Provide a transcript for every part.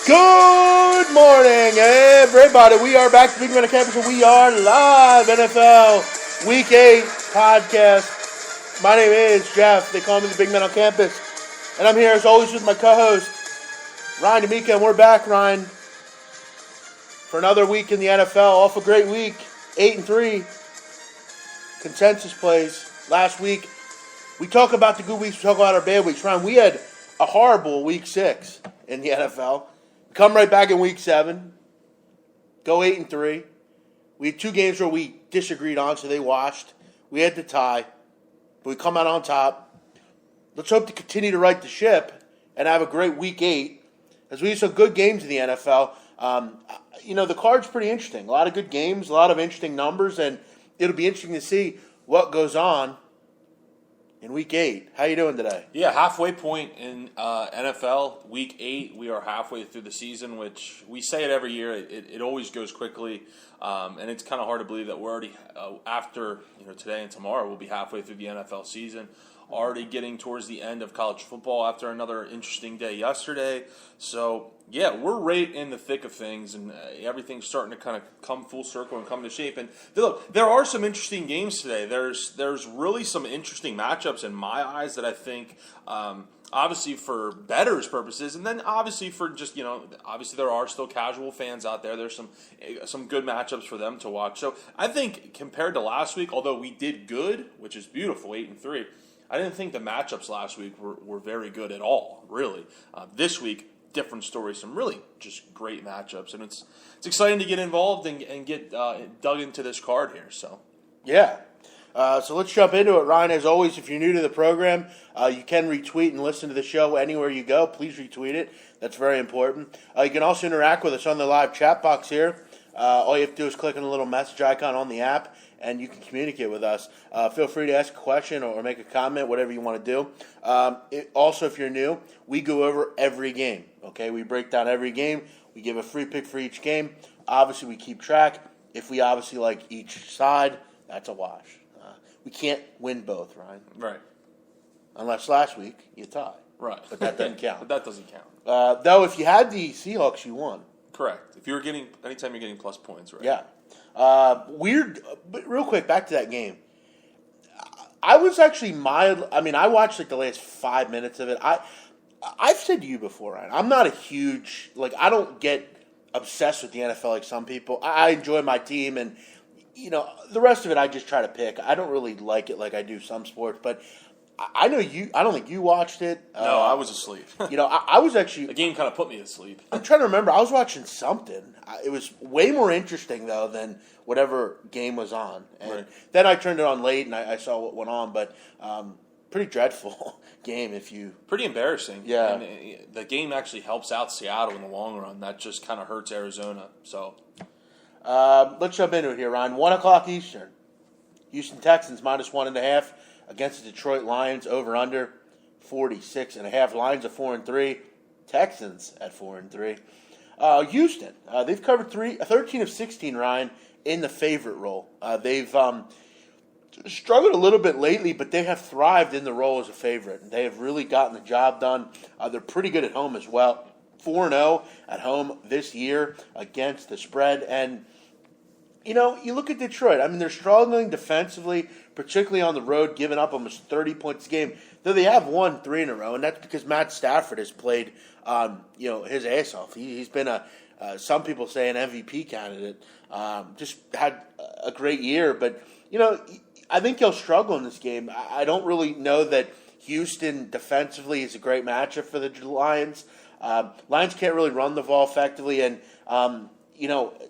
Good morning, everybody. We are back to Big Man on Campus, and we are live NFL Week 8 podcast. My name is Jeff. They call me the Big Man on Campus, and I'm here as always with my co-host Ryan D'Amica, and we're back, Ryan, for another week in the NFL. Off a great week, 8-3 consensus plays last week. We talk about the good weeks. We talk about our bad weeks. Ryan, we had a horrible week 6 in the NFL. Come right back in week 7. Go 8-3. We had 2 games where we disagreed on, so they washed. We had the tie, but we come out on top. Let's hope to continue to right the ship and have a great week 8, as we have some good games in the NFL. The card's pretty interesting. A lot of good games, a lot of interesting numbers, and it'll be interesting to see what goes on in Week 8. How you doing today? Yeah, halfway point in NFL, Week 8. We are halfway through the season, which we say it every year. It always goes quickly, and it's kind of hard to believe that we're already, after today and tomorrow, we'll be halfway through the NFL season. Already getting towards the end of college football after another interesting day yesterday. So, yeah, we're right in the thick of things, and everything's starting to kind of come full circle and come to shape. And look, there are some interesting games today. There's really some interesting matchups in my eyes that I think, obviously for bettors purposes, and then obviously for just, obviously there are still casual fans out there. There's some good matchups for them to watch. So I think compared to last week, although we did good, which is beautiful, 8-3, I didn't think the matchups last week were very good at all, really. This week, different stories, some really just great matchups, and it's exciting to get involved and get dug into this card here. So, yeah. So let's jump into it, Ryan. As always, if you're new to the program, you can retweet and listen to the show anywhere you go. Please retweet it. That's very important. You can also interact with us on the live chat box here. All you have to do is click on the little message icon on the app, and you can communicate with us. Feel free to ask a question or make a comment, whatever you want to do. Also, if you're new, we go over every game. Okay, we break down every game. We give a free pick for each game. Obviously, we keep track. If we obviously like each side, that's a wash. We can't win both, Ryan. Right. Unless last week you tie. Right. But that doesn't count. But that doesn't count. Though, if you had the Seahawks, you won. Correct. Anytime you're getting plus points, right? Yeah. Weird, but real quick, back to that game. I was actually mild. I mean, I watched like the last 5 minutes of it. I've said to you before, Ryan, I'm not a huge, I don't get obsessed with the NFL like some people. I enjoy my team, and, the rest of it I just try to pick. I don't really like it like I do some sports, but I know you. I don't think you watched it. No, I was asleep. I was actually. The game kind of put me to sleep. I'm trying to remember. I was watching something. It was way more interesting though than whatever game was on. And right. Then I turned it on late and I saw what went on. But pretty dreadful game if you. Pretty embarrassing. Yeah. And the game actually helps out Seattle in the long run. That just kind of hurts Arizona. So. Let's jump into it here, Ryan. 1:00 Eastern. Houston Texans -1.5 against the Detroit Lions, over/under 46.5. Lions at 4-3. Texans at 4-3. Houston, they've covered 13 of 16, Ryan, in the favorite role. They've struggled a little bit lately, but they have thrived in the role as a favorite. They have really gotten the job done. They're pretty good at home as well. 4-0 at home this year against the spread. And, you look at Detroit. I mean, they're struggling defensively, particularly on the road, giving up almost 30 points a game. Though they have won 3 in a row, and that's because Matt Stafford has played, his ass off. He's been some people say an MVP candidate. Just had a great year, but I think he'll struggle in this game. I don't really know that Houston defensively is a great matchup for the Lions. Lions can't really run the ball effectively, and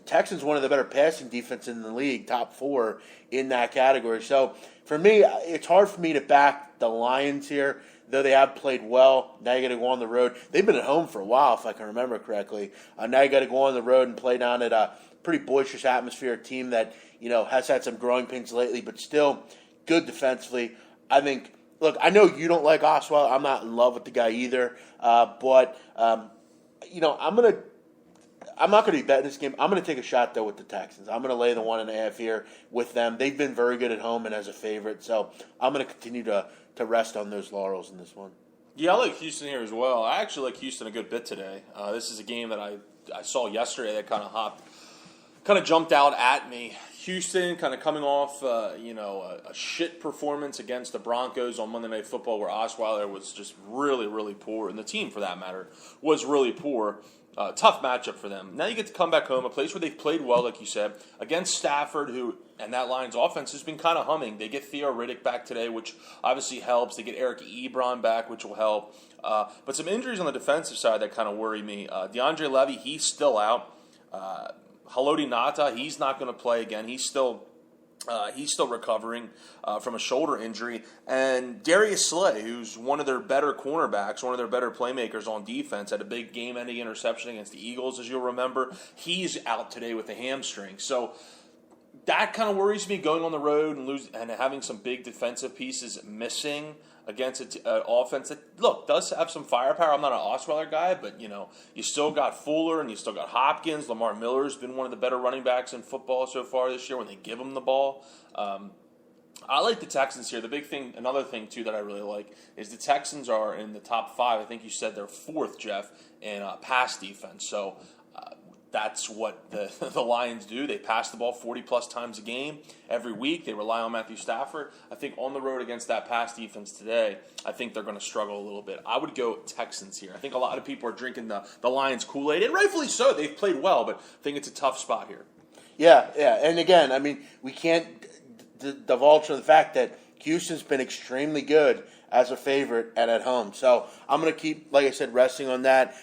Texans one of the better passing defense in the league, top 4 in that category. So for me, it's hard for me to back the Lions here, though they have played well. Now you got to go on the road. They've been at home for a while, if I can remember correctly. Now you got to go on the road and play down at a pretty boisterous atmosphere, a team that has had some growing pains lately, but still good defensively. I think. Look, I know you don't like Osweiler. I'm not in love with the guy either, but I'm not going to be betting this game. I'm going to take a shot, though, with the Texans. I'm going to lay the 1.5 here with them. They've been very good at home and as a favorite, so I'm going to continue to rest on those laurels in this one. Yeah, I like Houston here as well. I actually like Houston a good bit today. This is a game that I saw yesterday that kind of jumped out at me. Houston kind of coming off, a shit performance against the Broncos on Monday Night Football, where Osweiler was just really, really poor, and the team, for that matter, was really poor. Tough matchup for them. Now you get to come back home, a place where they've played well, like you said, against Stafford, and that Lions offense has been kind of humming. They get Theo Riddick back today, which obviously helps. They get Eric Ebron back, which will help. But some injuries on the defensive side that kind of worry me. DeAndre Levy, he's still out. Haloti Ngata, he's not going to play again. He's still recovering from a shoulder injury. And Darius Slay, who's one of their better cornerbacks, one of their better playmakers on defense, had a big game-ending interception against the Eagles, as you'll remember. He's out today with a hamstring. So that kind of worries me, going on the road and having some big defensive pieces missing against an offense that, look, does have some firepower. I'm not an Osweiler guy, but, you still got Fuller and you still got Hopkins. Lamar Miller's been one of the better running backs in football so far this year when they give him the ball. I like the Texans here. The big thing, another thing, too, that I really like is the Texans are in the top 5. I think you said they're 4th, Jeff, in pass defense. So that's what the Lions do. They pass the ball 40-plus times a game every week. They rely on Matthew Stafford. I think on the road against that pass defense today, I think they're going to struggle a little bit. I would go Texans here. I think a lot of people are drinking the Lions Kool-Aid, and rightfully so. They've played well, but I think it's a tough spot here. Yeah. And again, I mean, we can't divulge the fact that Houston's been extremely good as a favorite and at home. So I'm going to keep, like I said, resting on that.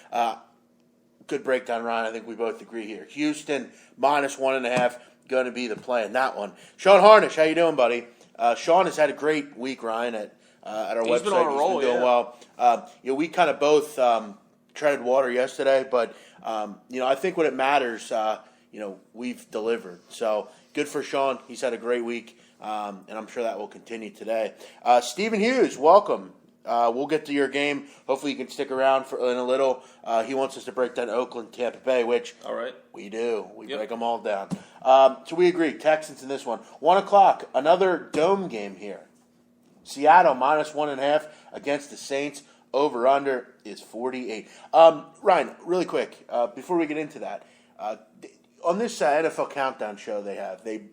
Good breakdown, Ryan. I think we both agree here. Houston, -1.5, going to be the play in that one. Sean Harnish, how you doing, buddy? Sean has had a great week, Ryan, at our website. He's been on a roll, He's been doing well. We kind of both treaded water yesterday, but, I think when it matters, we've delivered. So good for Sean. He's had a great week, and I'm sure that will continue today. Stephen Hughes, welcome. We'll get to your game. Hopefully you can stick around in a little. He wants us to break down Oakland, Tampa Bay, which all right. We do. We break them all down. So we agree. Texans in this one. 1 o'clock, another dome game here. Seattle -1.5 against the Saints. Over-under is 48. Ryan, really quick, before we get into that, on this NFL Countdown show they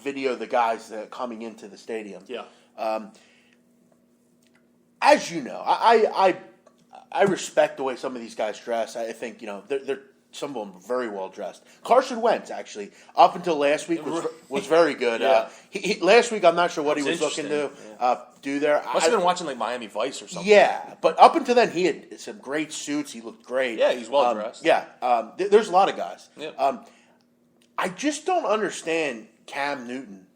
video the guys coming into the stadium. Yeah. As you know, I respect the way some of these guys dress. I think they're some of them very well dressed. Carson Wentz, actually, up until last week was very good. Yeah. Last week, I'm not sure what he was looking to do there. Must have been watching like Miami Vice or something. Yeah, but up until then, he had some great suits. He looked great. Yeah, he's well dressed. There's a lot of guys. Yeah. I just don't understand Cam Newton.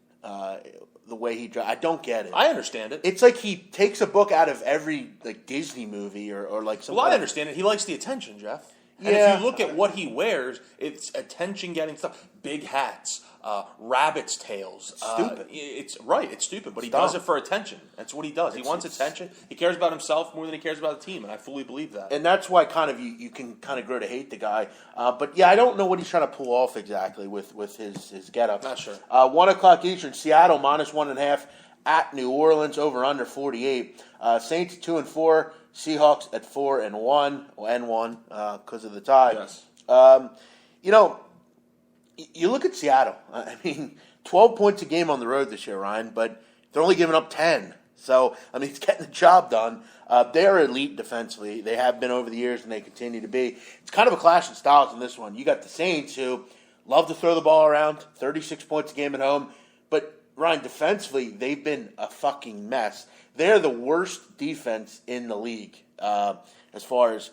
The way he drives, I don't get it. I understand it. It's like he takes a book out of every Disney movie or like some. Well, I understand it. He likes the attention, Jeff. And if you look at what he wears, it's attention-getting stuff. Big hats, rabbit's tails. Stupid. It's right. It's stupid, but he does it for attention. That's what he does. He wants attention. He cares about himself more than he cares about the team, and I fully believe that. And that's why kind of you can kind of grow to hate the guy. But yeah, I don't know what he's trying to pull off exactly with his getup. Not sure. 1 o'clock Eastern. Seattle -1.5 at New Orleans. Over under 48. Saints 2-4. Seahawks at 4-1, N1 because of the tie. Yes. You look at Seattle. I mean, 12 points a game on the road this year, Ryan, but they're only giving up 10. So, I mean, it's getting the job done. They are elite defensively. They have been over the years, and they continue to be. It's kind of a clash of styles in this one. You got the Saints, who love to throw the ball around, 36 points a game at home. But, Ryan, defensively, they've been a fucking mess. They're the worst defense in the league as far as,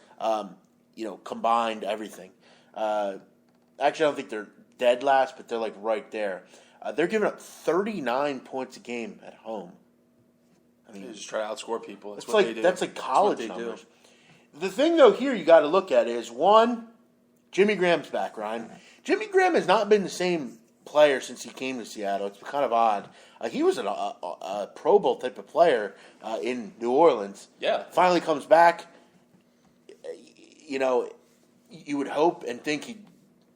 combined everything. Actually, I don't think they're dead last, but they're like right there. They're giving up 39 points a game at home. I mean, they just try to outscore people. That's what what they do. That's like college That's what they numbers. The thing, though, here you got to look at is, one, Jimmy Graham's back, Ryan. Jimmy Graham has not been the same player since he came to Seattle. It's kind of odd. He was a Pro Bowl type of player in New Orleans. Yeah. Finally comes back. You would hope and think he'd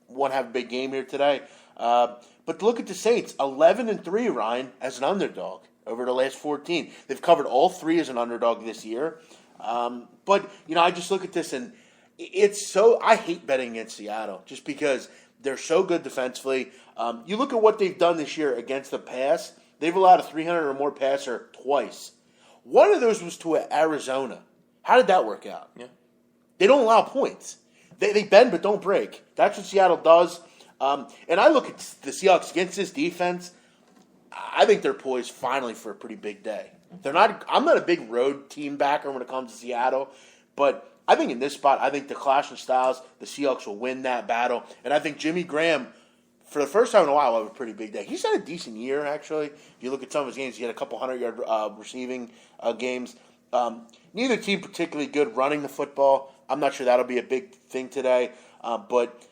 want to have a big game here today. But look at the Saints, 11-3, Ryan, as an underdog. over the last 14. They've covered all 3 as an underdog this year. But, I just look at this and it's so – I hate betting against Seattle just because they're so good defensively. You look at what they've done this year against the pass. They've allowed a 300 or more passer twice. One of those was to Arizona. How did that work out? Yeah. They don't allow points. They bend but don't break. That's what Seattle does. And I look at the Seahawks against this defense. I think they're poised finally for a pretty big day. I'm not a big road team backer when it comes to Seattle, but I think in this spot, I think the clash of styles, the Seahawks will win that battle. And I think Jimmy Graham, for the first time in a while, will have a pretty big day. He's had a decent year, actually. If you look at some of his games, he had a couple 100-yard receiving games. Neither team particularly good running the football. I'm not sure that'll be a big thing today. But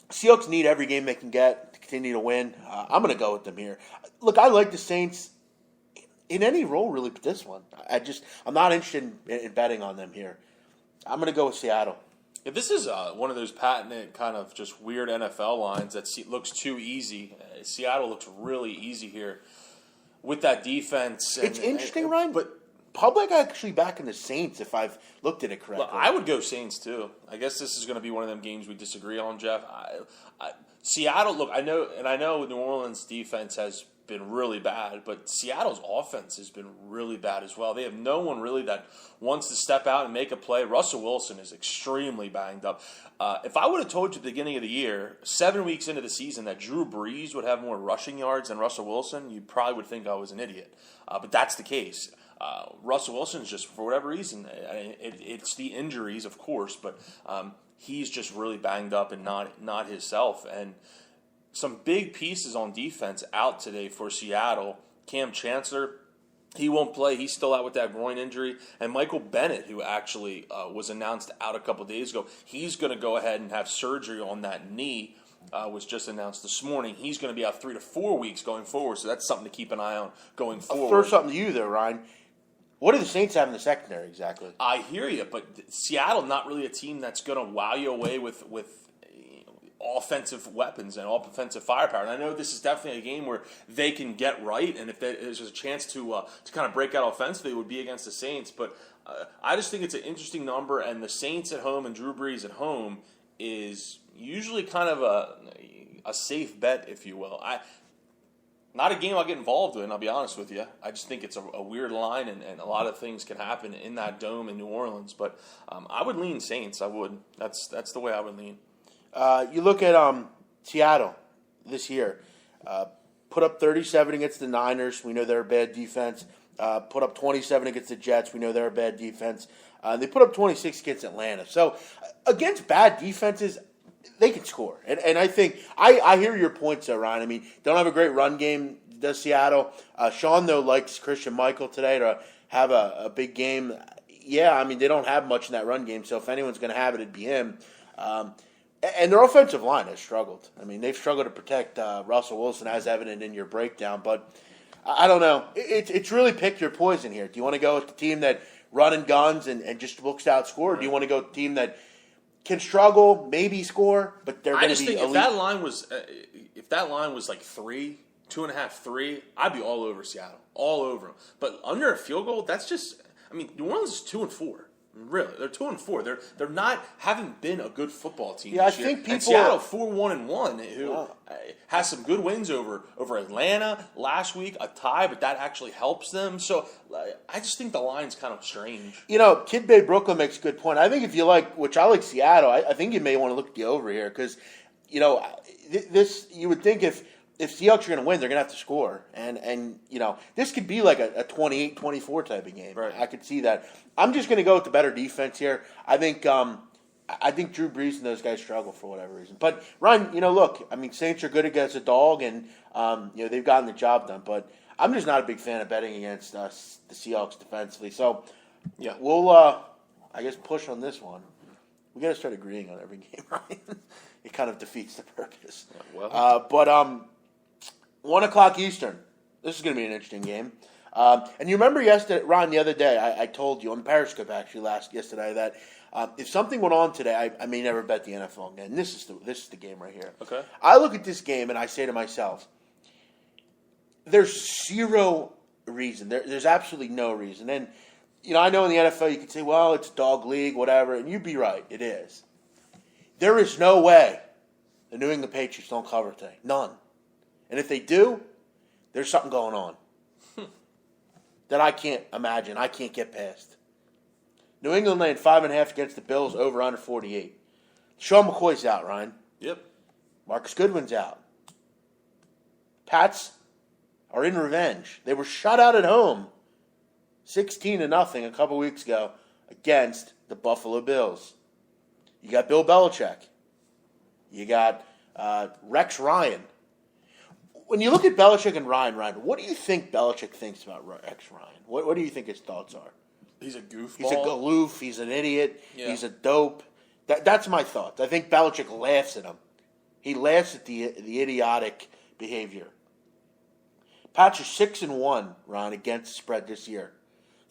Seahawks need every game they can get to continue to win. I'm going to go with them here. Look, I like the Saints in any role, really, but this one. I'm not interested in betting on them here. I'm going to go with Seattle. Yeah, this is one of those patented kind of just weird NFL lines that looks too easy. Seattle looks really easy here with that defense. It's interesting, Ryan, but public actually backing the Saints if I've looked at it correctly. Look, I would go Saints too. I guess this is going to be one of them games we disagree on, Jeff. Seattle, look, I know New Orleans' defense has been really bad, but Seattle's offense has been really bad as well. They have no one really that wants to step out and make a play. Russell Wilson is extremely banged up. If I would have told you at the beginning of the year, 7 weeks into the season, that Drew Brees would have more rushing yards than Russell Wilson, you probably would think I was an idiot. But that's the case. Russell Wilson is just, for whatever reason, it's the injuries, of course, but he's just really banged up and not himself. And some big pieces on defense out today for Seattle. Cam Chancellor, he won't play. He's still out with that groin injury. And Michael Bennett, who actually was announced out a couple days ago, he's going to go ahead and have surgery on that knee. Was just announced this morning. He's going to be out 3 to 4 weeks going forward, so that's something to keep an eye on going forward. First, something to you, though, Ryan. What do the Saints have in the secondary exactly? I hear you, but Seattle not really a team that's going to wow you away with offensive weapons and offensive firepower. And I know this is definitely a game where they can get right, and if there's a chance to kind of break out offensively, it would be against the Saints. But I just think it's an interesting number, and the Saints at home and Drew Brees at home is usually kind of a safe bet, if you will. Not a game I'll get involved in, I'll be honest with you. I just think it's a weird line, and a lot of things can happen in that dome in New Orleans. But I would lean Saints. I would. That's the way I would lean. You look at Seattle this year. Put up 37 against the Niners. We know they're a bad defense. Put up 27 against the Jets. We know they're a bad defense. They put up 26 against Atlanta. So against bad defenses, they can score. And I think I hear your points there, Ryan. I mean, they don't have a great run game, does Seattle. Sean, though, likes Christian Michael today to have a big game. Yeah, I mean, they don't have much in that run game, so if anyone's going to have it, it'd be him. And their offensive line has struggled. I mean, they've struggled to protect Russell Wilson, as evident in your breakdown. But I don't know. It's really pick your poison here. Do you want to go with the team that run and guns and just looks to outscore, or do you want to go with the team that can struggle, maybe score, but they're going to be elite? If that line was like 3, 2.5, 3, I'd be all over Seattle, all over them. But under a field goal, that's just. I mean, New Orleans is 2-4. Really, they're 2-4. They're not haven't been a good football team. Yeah, this I year. think people. And Seattle 4-1-1, who has some good wins over Atlanta last week, a tie, but that actually helps them. So I just think the line's kind of strange. You know, Kid Bay Brooklyn makes a good point. I think if you like, which I like Seattle, I think you may want to look at the over here because, you know, this you would think if Seahawks are going to win, they're going to have to score. And you know, this could be like a 28-24 type of game. Right. I could see that. I'm just going to go with the better defense here. I think Drew Brees and those guys struggle for whatever reason. But, Ryan, you know, look, I mean, Saints are good against a dog, and, you know, they've gotten the job done. But I'm just not a big fan of betting against the Seahawks defensively. So, yeah, we'll, I guess, push on this one. We got to start agreeing on every game, right? It kind of defeats the purpose. Yeah, well. 1 o'clock Eastern. This is going to be an interesting game. And you remember yesterday, Ron, the other day, I told you on Periscope actually yesterday that if something went on today, I may never bet the NFL again. This is the game right here. Okay. I look at this game and I say to myself, there's zero reason. There's absolutely no reason. And, I know in the NFL you can say, well, it's a dog league, whatever, and you'd be right. It is. There is no way the New England Patriots don't cover today. None. And if they do, there's something going on that I can't imagine. I can't get past. New England laying 5.5 against the Bills, over under 48. Sean McCoy's out, Ryan. Yep. Marcus Goodwin's out. Pats are in revenge. They were shut out at home, 16-0 a couple weeks ago against the Buffalo Bills. You got Bill Belichick. You got Rex Ryan. When you look at Belichick and Ryan, what do you think Belichick thinks about Rex Ryan? What do you think his thoughts are? He's a goofball. He's a aloof. He's an idiot. Yeah. He's a dope. That's my thoughts. I think Belichick laughs at him. He laughs at the idiotic behavior. Pats are 6-1, Ron, against the spread this year.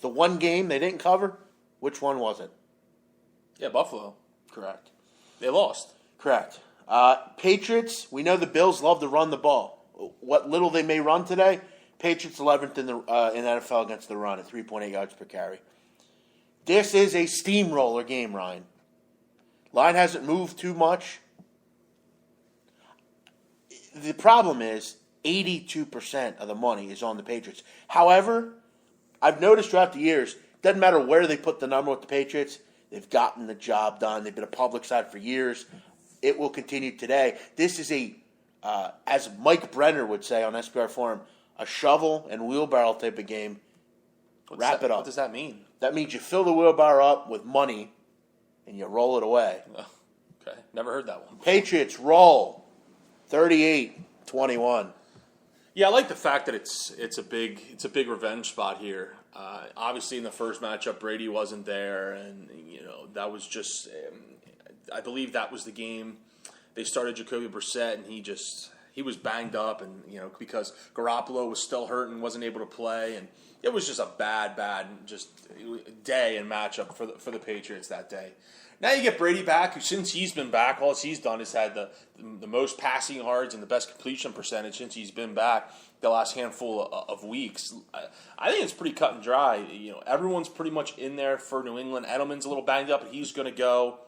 The one game they didn't cover, which one was it? Yeah, Buffalo. Correct. They lost. Correct. Patriots, we know the Bills love to run the ball. What little they may run today, Patriots 11th in the NFL against the run at 3.8 yards per carry. This is a steamroller game, Ryan. Line hasn't moved too much. The problem is 82% of the money is on the Patriots. However, I've noticed throughout the years, doesn't matter where they put the number with the Patriots, they've gotten the job done. They've been a public side for years. It will continue today. This is as Mike Brenner would say on SBR Forum, a shovel and wheelbarrow type of game. Wrap it up. What does that mean? That means you fill the wheelbarrow up with money and you roll it away. Oh, okay, never heard that one. Patriots roll 38-21. Yeah, I like the fact that it's a big revenge spot here. Obviously, in the first matchup, Brady wasn't there, and that was just. I believe that was the game. They started Jacoby Brissett, and he was banged up, and because Garoppolo was still hurt and wasn't able to play, and it was just a bad day and matchup for the Patriots that day. Now you get Brady back, who since he's been back, all he's done is had the most passing yards and the best completion percentage since he's been back the last handful of weeks. I think it's pretty cut and dry. Everyone's pretty much in there for New England. Edelman's a little banged up, but he's going to go.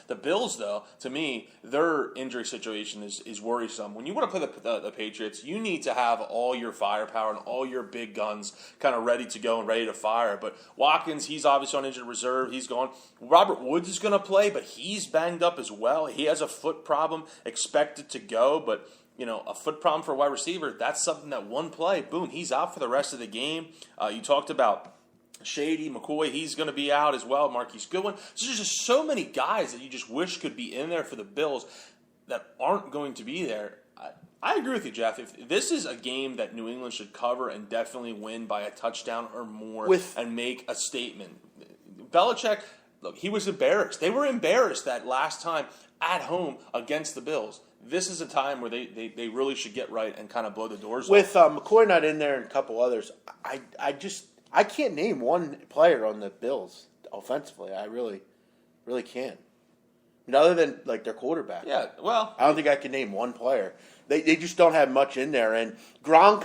The Bills, though, to me, their injury situation is worrisome. When you want to play the Patriots, you need to have all your firepower and all your big guns kind of ready to go and ready to fire. But Watkins, he's obviously on injured reserve. He's gone. Robert Woods is going to play, but he's banged up as well. He has a foot problem, expected to go, but a foot problem for a wide receiver, that's something that one play, boom, he's out for the rest of the game. You talked about Shady, McCoy, he's going to be out as well. Marquise Goodwin. So there's just so many guys that you just wish could be in there for the Bills that aren't going to be there. I agree with you, Jeff. If this is a game that New England should cover and definitely win by a touchdown or more and make a statement. Belichick, look, he was embarrassed. They were embarrassed that last time at home against the Bills. This is a time where they really should get right and kind of blow the doors off. With McCoy not in there and a couple others, I can't name one player on the Bills offensively. I really can't. Other than their quarterback. Yeah, well, I don't think I can name one player. They just don't have much in there. And Gronk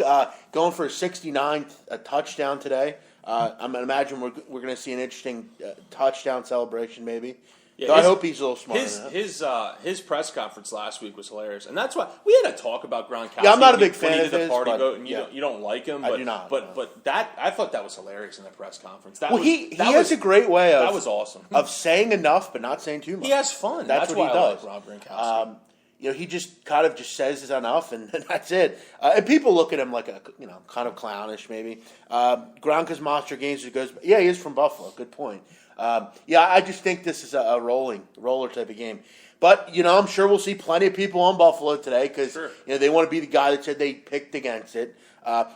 going for a 69th touchdown today. I'm gonna imagine we're going to see an interesting touchdown celebration maybe. Yeah, so I hope he's a little smarter. His press conference last week was hilarious, and that's why we had to talk about Gronkowski. Yeah, I'm not a big fan of his, party but, vote, and you don't like him. But, I do not. But that I thought that was hilarious in the press conference. He has a great way of that was awesome of saying enough but not saying too much. He has fun. That's what why he does. I like Rob Gronkowski. He just kind of just says enough, and that's it. And people look at him like a kind of clownish maybe. Gronk has monster games. He goes, yeah, he is from Buffalo. Good point. I just think this is a roller type of game. But, I'm sure we'll see plenty of people on Buffalo today because they want to be the guy that said they picked against it.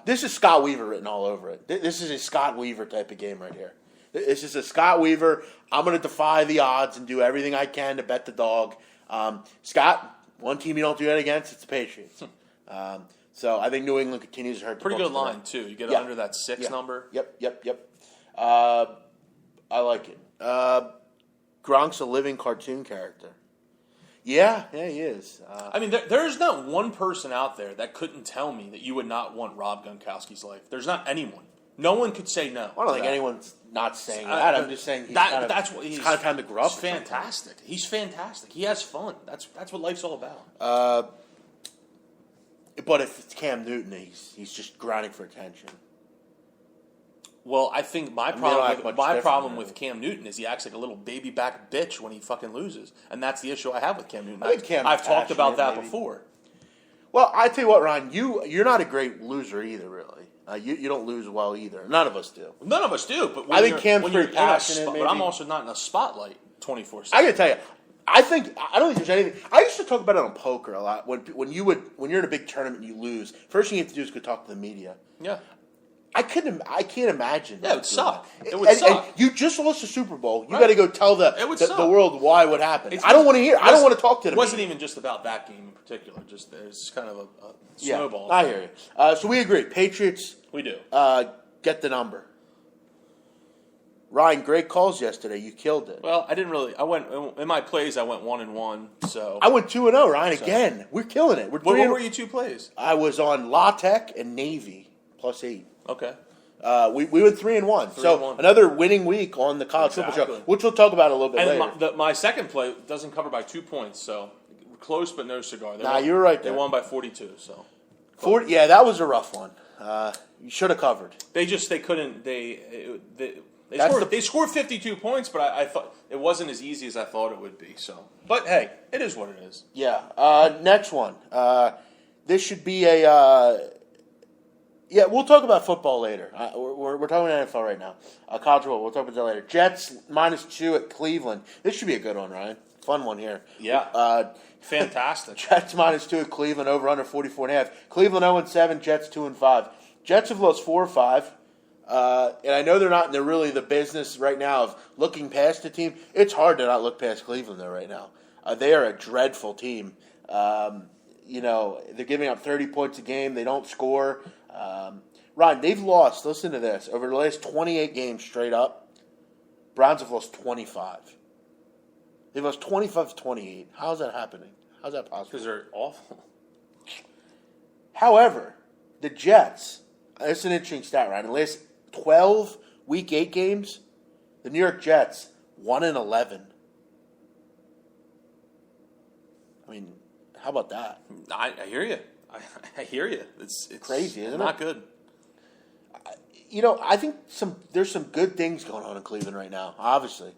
This is Scott Weaver written all over it. This is a Scott Weaver type of game right here. This is a Scott Weaver. I'm going to defy the odds and do everything I can to bet the dog. Scott, one team you don't do that against, it's the Patriots. So I think New England continues to hurt the Pretty Bucs good line, today. too. You get under that 6 number. Yep. I like it. Gronk's a living cartoon character. Yeah, he is. I mean, there's not one person out there that couldn't tell me that you would not want Rob Gronkowski's life. There's not anyone. No one could say no. I don't think anyone's not saying that. I'm just saying it's kind of time to grow up. He's fantastic. He's fantastic. He has fun. That's what life's all about. But if it's Cam Newton, he's just grinding for attention. Well, I think my problem with Cam Newton is he acts like a little baby back bitch when he fucking loses, and that's the issue I have with Cam Newton. I've talked about that before. Well, I tell you what, Ryan, you're not a great loser either, really. You don't lose well either. None of us do. None of us do. But I think Cam's pretty passionate. But I'm also not in a spotlight 24/7. I got to tell you, I don't think there's anything. I used to talk about it on poker a lot. When you're in a big tournament and you lose, first thing you have to do is go talk to the media. Yeah. I can't imagine. Yeah, it would suck. It would suck. And you just lost the Super Bowl. You got to go tell the world why what happened. I don't want to hear. I don't want to talk to them. It wasn't even just about that game in particular. Just there's kind of a snowball. I hear you. So we agree. Patriots. We do. Get the number. Ryan, great calls yesterday. You killed it. Well, I didn't really. I went in my plays. I went 1-1. So I went 2-0. Ryan, again. We're killing it. What were your two plays? I was on La Tech and Navy +8. Okay. We went 3-1. So another winning week on the college football show, which we'll talk about a little bit later. My second play doesn't cover by 2 points, so close but no cigar. You were right there. They won by 42. So 40. Yeah, that was a rough one. You should have covered. They couldn't. They scored 52 points, but I thought it wasn't as easy as I thought it would be. So, but hey, it is what it is. Yeah. Next one. This should be a. Yeah, we'll talk about football later. We're talking about NFL right now. College football, we'll talk about that later. Jets -2 at Cleveland. This should be a good one, Ryan. Fun one here. Yeah. Fantastic. Jets -2 at Cleveland, over under 44.5. Cleveland 0-7, Jets 2-5. Jets have lost 4 or 5. And I know they're not in really the business right now of looking past the team. It's hard to not look past Cleveland though right now. They are a dreadful team. They're giving up 30 points a game. They don't score. Ron, they've lost, listen to this, over the last 28 games straight up, Browns have lost 25. They've lost 25-28. How's that happening? How's that possible? Because they're awful. However, the Jets, that's an interesting stat, Ryan. In the last 12 Week 8 games, the New York Jets 1-11. I mean, how about that? I hear you. I hear you. It's crazy, isn't it? Not good. I think there's some good things going on in Cleveland right now. Obviously,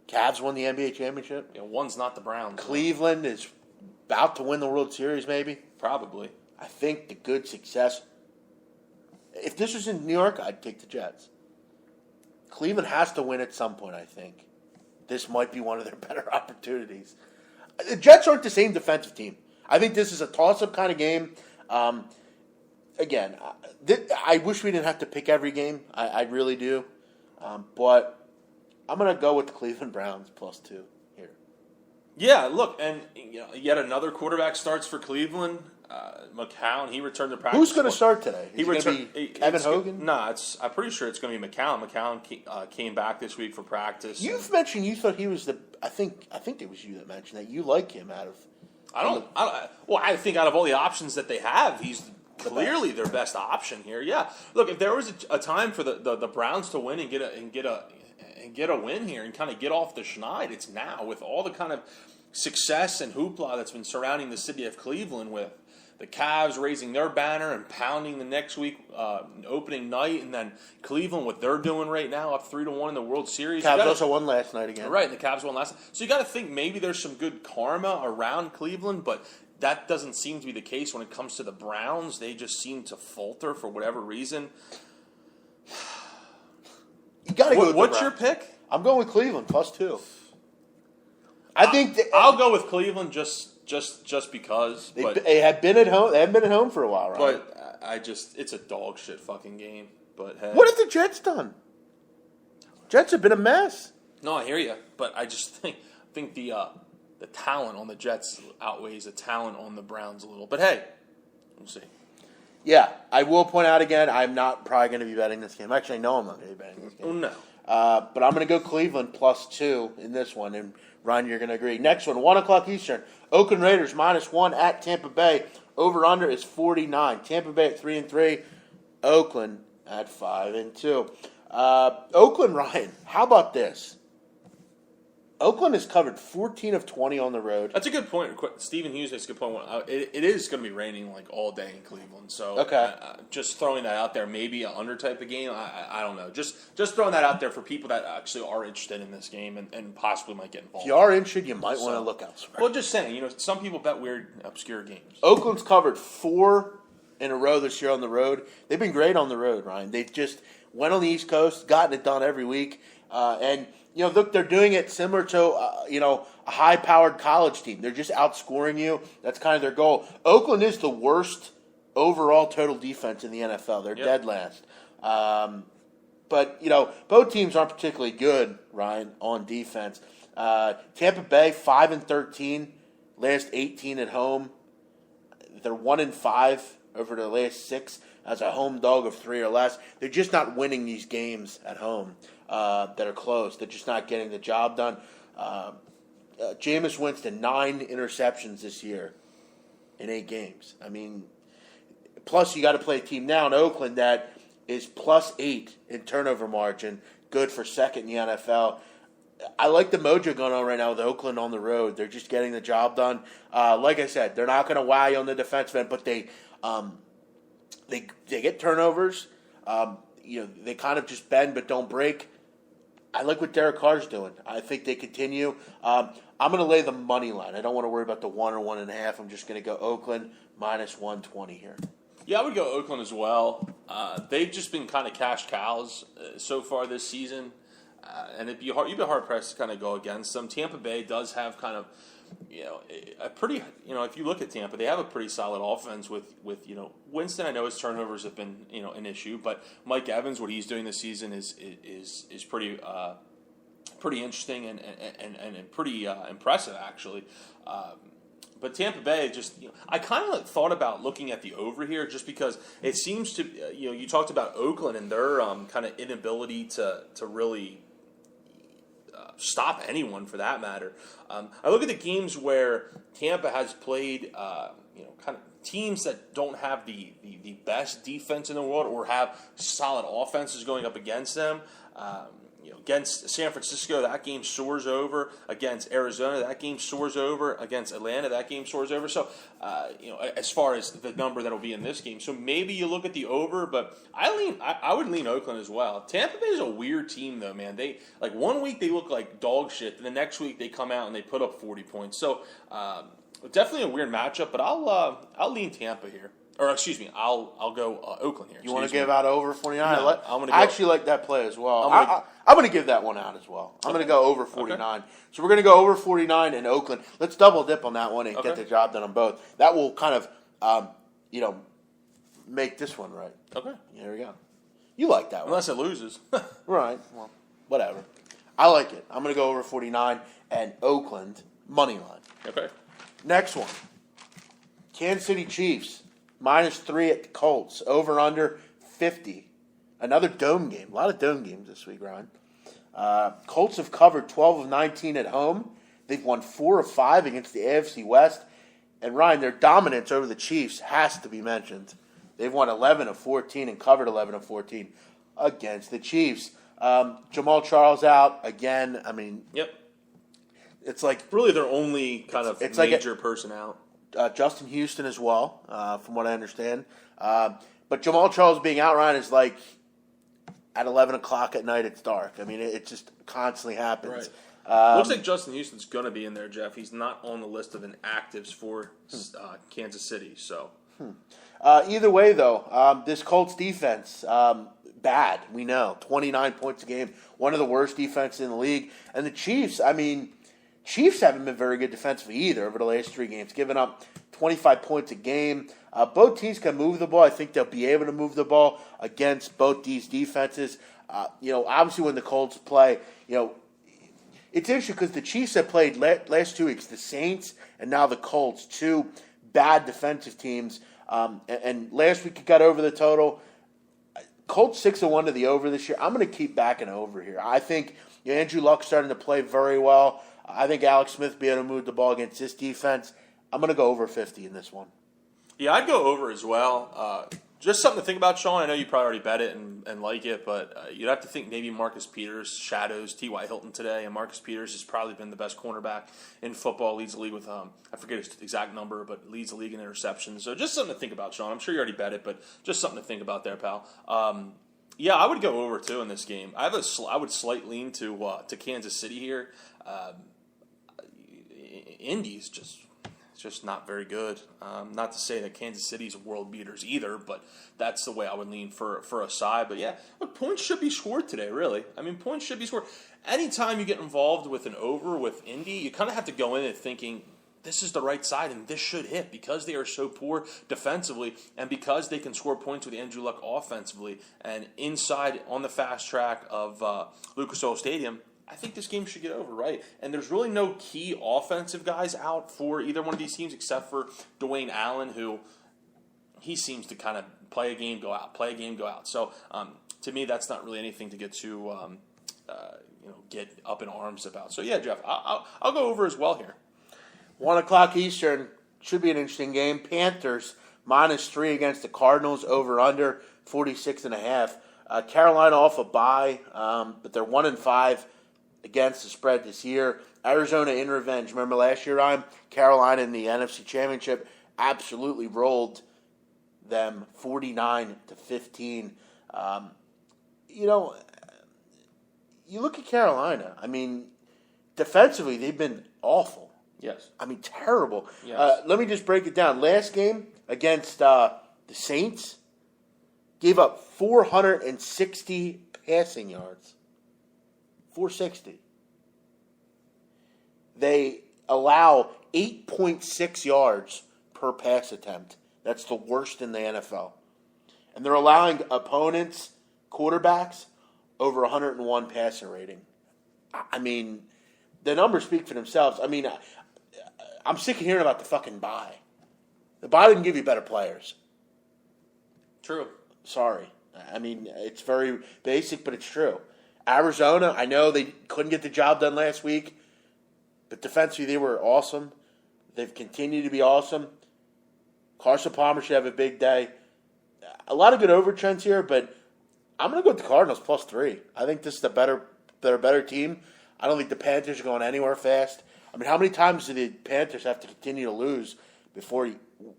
Cavs won the NBA championship. Yeah, one's not the Browns. Cleveland is about to win the World Series, maybe. Probably. I think the good success. If this was in New York, I'd take the Jets. Cleveland has to win at some point. I think this might be one of their better opportunities. The Jets aren't the same defensive team. I think this is a toss-up kind of game. Again, I wish we didn't have to pick every game. I really do. But I'm going to go with the Cleveland Browns +2 here. Yeah, look, and yet another quarterback starts for Cleveland. McCown, he returned to practice. Who's going to start today? He returned. Kevin Hogan? No, I'm pretty sure it's going to be McCown. McCown came back this week for practice. You've mentioned you thought he was I think it was you that mentioned that you like him out of. I think out of all the options that they have, he's clearly their best option here. Yeah, look, if there was a time for the Browns to win and get a win here and kind of get off the schneid, it's now with all the kind of success and hoopla that's been surrounding the city of Cleveland with the Cavs raising their banner and pounding the next week opening night, and then Cleveland, what they're doing right now, up 3-1 in the World Series. Cavs also won last night again. Right, the Cavs won last night. So you got to think maybe there's some good karma around Cleveland, but that doesn't seem to be the case when it comes to the Browns. They just seem to falter for whatever reason. You got to go with what's your pick? I'm going with Cleveland +2. I think I'll go with Cleveland just because. They have been at home. They haven't been at home for a while, right? But it's a dog shit fucking game. But hey. What have the Jets done? Jets have been a mess. No, I hear you, but I just think the talent on the Jets outweighs the talent on the Browns a little. But hey, we'll see. Yeah, I will point out again, I'm not probably going to be betting this game. Actually, no, I'm not going to be betting this game. Oh, no. But I'm going to go Cleveland +2 in this one, and Ryan, you're going to agree. Next one, 1 o'clock Eastern. Oakland Raiders -1 at Tampa Bay. Over/under is 49. Tampa Bay at 3-3. Oakland at 5-2. Oakland, Ryan, how about this? Oakland has covered 14 of 20 on the road. That's a good point. Stephen Hughes makes a good point. It is going to be raining like all day in Cleveland. So okay. Just throwing that out there, maybe an under type of game. I don't know. Just throwing that out there for people that actually are interested in this game and possibly might get involved. If you are interested, you might want to look elsewhere. Well, just saying, some people bet weird, obscure games. Oakland's covered 4 in a row this year on the road. They've been great on the road, Ryan. They just went on the East Coast, gotten it done every week, and look, they're doing it similar to, a high-powered college team. They're just outscoring you. That's kind of their goal. Oakland is the worst overall total defense in the NFL. They're dead last. But both teams aren't particularly good, Ryan, on defense. Tampa Bay, 5-13, last 18 at home. They're 1-5 over the last 6 as a home dog of 3 or less. They're just not winning these games at home. That are close. They're just not getting the job done. Jameis Winston, 9 interceptions this year in 8 games. I mean, plus you got to play a team now in Oakland that is +8 in turnover margin, good for second in the NFL. I like the mojo going on right now with Oakland on the road. They're just getting the job done. Like I said, they're not going to wow you on the defensive end, but they get turnovers. They kind of just bend but don't break. I like what Derek Carr's doing. I think they continue. I'm going to lay the money line. I don't want to worry about the 1 or 1.5. I'm just going to go Oakland -120 here. Yeah, I would go Oakland as well. They've just been kind of cash cows so far this season, and you'd be hard pressed to kind of go against them. Tampa Bay does have kind of a pretty, if you look at Tampa, they have a pretty solid offense with Winston. I know his turnovers have been, an issue, but Mike Evans, what he's doing this season is pretty interesting and pretty impressive actually. But Tampa Bay just, I kind of thought about looking at the over here just because it seems to, you talked about Oakland and their kind of inability to really stop anyone for that matter. I look at the games where Tampa has played, kind of teams that don't have the best defense in the world or have solid offenses going up against them. Against San Francisco, that game soars over. Against Arizona, that game soars over. Against Atlanta, that game soars over. So, as far as the number that will be in this game, so maybe you look at the over, but I would lean Oakland as well. Tampa Bay is a weird team, though, man. They 1 week they look like dog shit, and the next week they come out and they put up 40 points. So, definitely a weird matchup, but I'll lean Tampa here. Or excuse me, I'll go Oakland here. You want to give out over 49? No, I actually like that play as well. I'm going to give that one out as well. I'm going to go over 49. Okay. So we're going to go over 49 in Oakland. Let's double dip on that one and get the job done on both. That will kind of, make this one right. Okay. There we go. You like that one. Unless it loses. Right. Well, whatever. I like it. I'm going to go over 49 and Oakland money line. Okay. Next one. Kansas City Chiefs. -3 at the Colts. Over under 50. Another dome game. A lot of dome games this week, Ryan. Colts have covered 12 of 19 at home. They've won 4 of 5 against the AFC West. And Ryan, their dominance over the Chiefs has to be mentioned. They've won 11 of 14 and covered 11 of 14 against the Chiefs. Jamal Charles out again. I mean, yep. It's like really their only kind of major person out. Justin Houston as well, from what I understand. But Jamal Charles being out, Ryan, is like at 11 o'clock at night, it's dark. I mean, it just constantly happens. Right. Looks like Justin Houston's going to be in there, Jeff. He's not on the list of inactives for Kansas City. So, either way, though, this Colts defense, bad, we know. 29 points a game, one of the worst defenses in the league. And the Chiefs, Chiefs haven't been very good defensively either over the last 3 games, giving up 25 points a game. Both teams can move the ball. I think they'll be able to move the ball against both these defenses. Obviously when the Colts play, it's interesting because the Chiefs have played last 2 weeks, the Saints and now the Colts, 2 bad defensive teams. And last week it got over the total. Colts 6-1 to the over this year. I'm going to keep backing over here. I think Andrew Luck's starting to play very well. I think Alex Smith be able to move the ball against this defense. I'm going to go over 50 in this one. Yeah, I'd go over as well. Just something to think about, Sean. I know you probably already bet it and like it, but you'd have to think maybe Marcus Peters shadows T.Y. Hilton today, and Marcus Peters has probably been the best cornerback in football, leads the league with, I forget his exact number, but leads the league in interceptions. So just something to think about, Sean. I'm sure you already bet it, but just something to think about there, pal. Yeah, I would go over, too, in this game. I would slight lean to Kansas City here. Indy's just not very good. Not to say that Kansas City's world beaters either, but that's the way I would lean for a side. But yeah, look, points should be scored today, really. I mean, points should be scored. Anytime you get involved with an over with Indy, you kind of have to go in and thinking, this is the right side and this should hit because they are so poor defensively and because they can score points with Andrew Luck offensively. And inside on the fast track of Lucas Oil Stadium, I think this game should get over, right? And there's really no key offensive guys out for either one of these teams except for Dwayne Allen, who he seems to kind of play a game, go out, play a game, go out. So to me, that's not really anything to get to get up in arms about. So yeah, Jeff, I'll go over as well here. 1 o'clock Eastern should be an interesting game. Panthers -3 against the Cardinals, over under 46.5. Carolina off a bye, but they're 1-5. Against the spread this year. Arizona in revenge. Remember last year, Ryan? Carolina in the NFC Championship absolutely rolled them 49-15. You look at Carolina. I mean, defensively, they've been awful. Yes. I mean, terrible. Yes. Let me just break it down. Last game against the Saints, gave up 460 passing yards. 460. They allow 8.6 yards per pass attempt. That's the worst in the NFL. And they're allowing opponents, quarterbacks, over 101 passing rating. I mean, the numbers speak for themselves. I mean, I'm sick of hearing about the fucking bye. The bye didn't give you better players. True. Sorry. I mean, it's very basic, but it's true. Arizona, I know they couldn't get the job done last week, but defensively they were awesome. They've continued to be awesome. Carson Palmer should have a big day. A lot of good over trends here, but I'm going to go with the Cardinals +3. I think this is they're a better team. I don't think the Panthers are going anywhere fast. I mean, how many times do the Panthers have to continue to lose before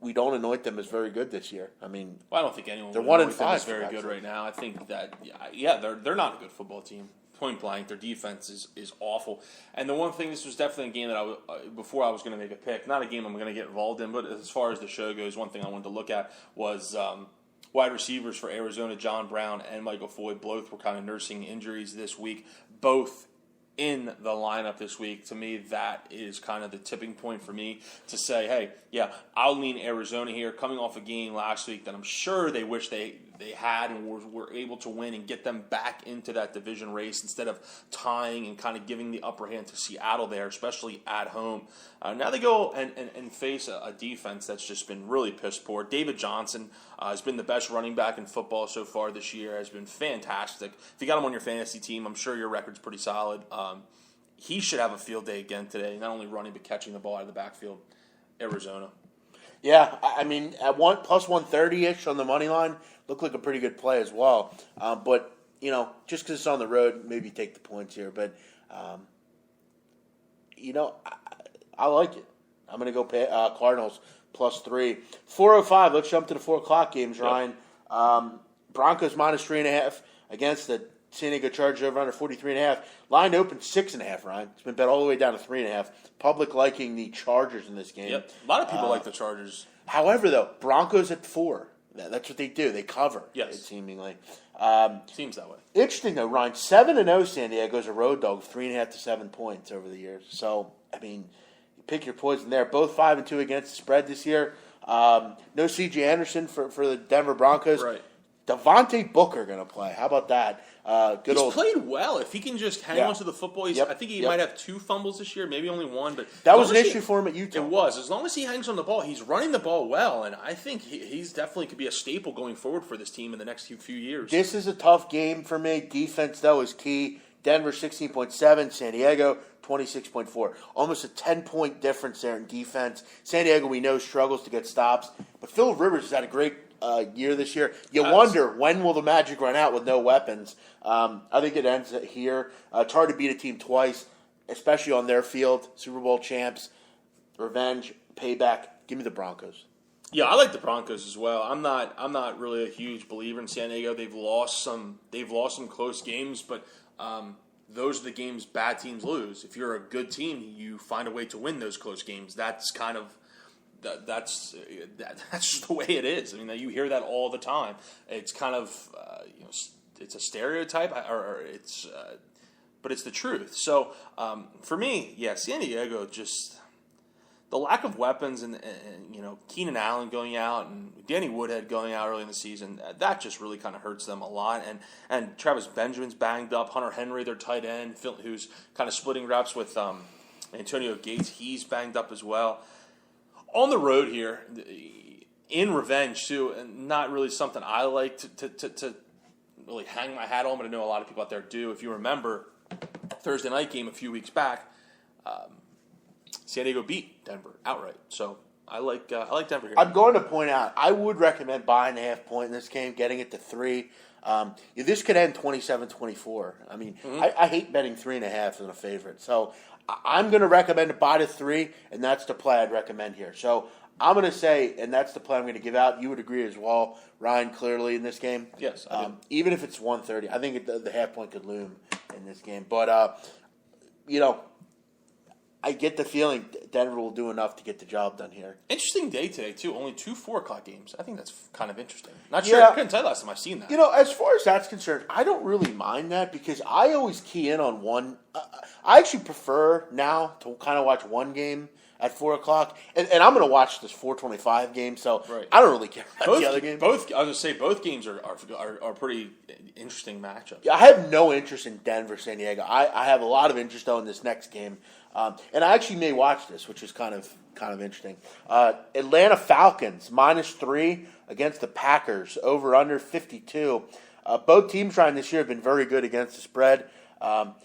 we don't anoint them as very good this year? I mean, I don't think anyone they're would 1-5 anoint them as very good right now. I think that they're not a good football team. Point blank, their defense is awful. And the one thing, this was definitely a game that before I was going to make a pick, not a game I'm going to get involved in, but as far as the show goes, one thing I wanted to look at was wide receivers for Arizona. John Brown and Michael Floyd both were kind of nursing injuries this week, both in the lineup this week. To me, that is kind of the tipping point for me to say, hey, yeah, I'll lean Arizona here, coming off a game last week that I'm sure they wish they had and were able to win and get them back into that division race instead of tying and kind of giving the upper hand to Seattle there, especially at home. Now they go and face a defense that's just been really piss poor. David Johnson has been the best running back in football so far this year, has been fantastic. If you got him on your fantasy team, I'm sure your record's pretty solid. He should have a field day again today, not only running but catching the ball out of the backfield. Arizona. Yeah, I mean, at +130-ish on the money line, looked like a pretty good play as well. But, just because it's on the road, maybe take the points here. But, I like it. I'm going to go Cardinals +3. 4:05, let's jump to the 4 o'clock games, Ryan. Broncos -3.5 against the San Diego Chargers, over under 43.5. Line open 6.5, Ryan. It's been bet all the way down to 3.5. Public liking the Chargers in this game. Yep. A lot of people like the Chargers. However, though, Broncos at 4. That's what they do. They cover. Yes. It seemingly. Seems that way. Interesting, though, Ryan. 7-0 San Diego's a road dog, 3.5 to 7 points over the years. So, I mean, you pick your poison there. Both 5-2 against the spread this year. No C.J. Anderson for the Denver Broncos. Right. Devontae Booker going to play. How about that? He's played well. If he can just hang on to the football, I think he might have 2 fumbles this year, maybe only 1. But that was an issue for him at Utah. It was. As long as he hangs on the ball, he's running the ball well, and I think he's definitely could be a staple going forward for this team in the next few years. This is a tough game for me. Defense, though, is key. Denver 16.7, San Diego 26.4. Almost a 10-point difference there in defense. San Diego, we know, struggles to get stops, but Phillip Rivers has had a great year this year. You wonder, when will the magic run out with no weapons? I think it ends here. It's hard to beat a team twice, especially on their field. Super Bowl champs, revenge, payback. Give me the Broncos. Yeah, I like the Broncos as well. I'm not really a huge believer in San Diego. They've lost some close games, but those are the games bad teams lose. If you're a good team, you find a way to win those close games. That's kind of that's just the way it is. I mean, you hear that all the time. It's kind of it's a stereotype, but it's the truth. So for me, San Diego, just the lack of weapons and Keenan Allen going out and Danny Woodhead going out early in the season, that just really kind of hurts them a lot. And Travis Benjamin's banged up. Hunter Henry, their tight end, who's kind of splitting reps with Antonio Gates, he's banged up as well. On the road here, in revenge too, and not really something I like to really hang my hat on, but I know a lot of people out there do. If you remember, Thursday night game a few weeks back, San Diego beat Denver outright. So I like Denver here. I'm going to point out, I would recommend buying a half point in this game, getting it to 3. This could end 27-24. I mean, I hate betting 3.5 as a favorite. So I'm going to recommend to buy to 3, and that's the play I'd recommend here. So I'm going to say, and that's the play I'm going to give out. You would agree as well, Ryan, clearly in this game? Yes, I do. Even if it's 130, I think the half point could loom in this game. But, I get the feeling Denver will do enough to get the job done here. Interesting day today, too. Only 2 4:00 games. I think that's kind of interesting. Not sure. I couldn't tell you last time I've seen that. As far as that's concerned, I don't really mind that because I always key in on one. I actually prefer now to kind of watch one game at 4 o'clock, and I'm going to watch this 4:25 game. So I don't really care about the other game. I was going to say both games are pretty interesting matchups. Yeah, I have no interest in Denver, San Diego. I have a lot of interest though in this next game. And I actually may watch this, which is kind of interesting. Atlanta Falcons -3 against the Packers, over under 52. Both teams trying this year have been very good against the spread.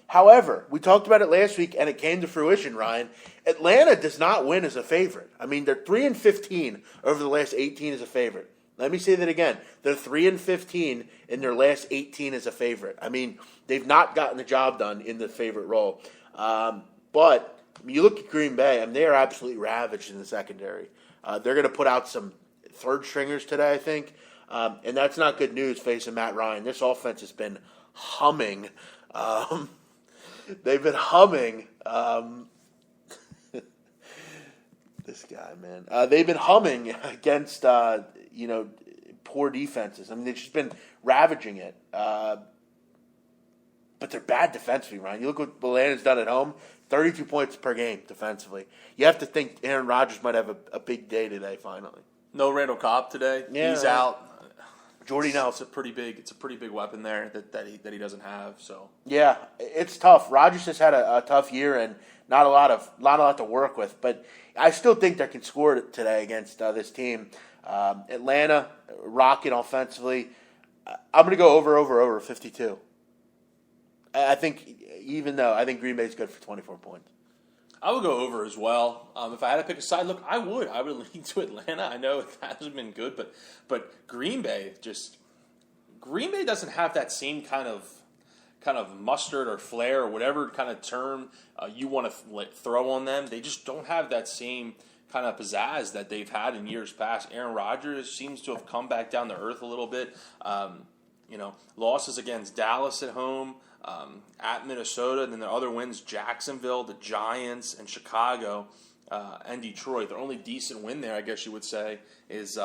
However, we talked about it last week, and it came to fruition, Ryan. Atlanta does not win as a favorite. I mean, they're 3-15 over the last 18 as a favorite. Let me say that again. They're 3-15 in their last 18 as a favorite. I mean, they've not gotten the job done in the favorite role. But you look at Green Bay, and they are absolutely ravaged in the secondary. They're going to put out some third stringers today, I think. And that's not good news facing Matt Ryan. This offense has been humming. They've been humming. This guy, man. They've been humming against, poor defenses. I mean, they've just been ravaging it. But they're bad defensively, Ryan. You look what Atlanta's done at home, 32 points per game defensively. You have to think Aaron Rodgers might have a big day today, finally. No Randall Cobb today. Yeah, he's out. Jordy Nelson. It's a pretty big weapon there that he doesn't have. So yeah, it's tough. Rodgers has had a tough year and not a lot to work with. But I still think they can score today against this team. Atlanta rocking offensively. I'm going to go over 52. I think I think Green Bay's good for 24 points. I would go over as well. If I had to pick a side, look, I would lean to Atlanta. I know it hasn't been good, but Green Bay doesn't have that same kind of mustard or flair or whatever kind of term you want to throw on them. They just don't have that same kind of pizzazz that they've had in years past. Aaron Rodgers seems to have come back down to earth a little bit. Losses against Dallas at home. At Minnesota, and then their other wins, Jacksonville, the Giants, and Chicago, and Detroit. Their only decent win there, I guess you would say, is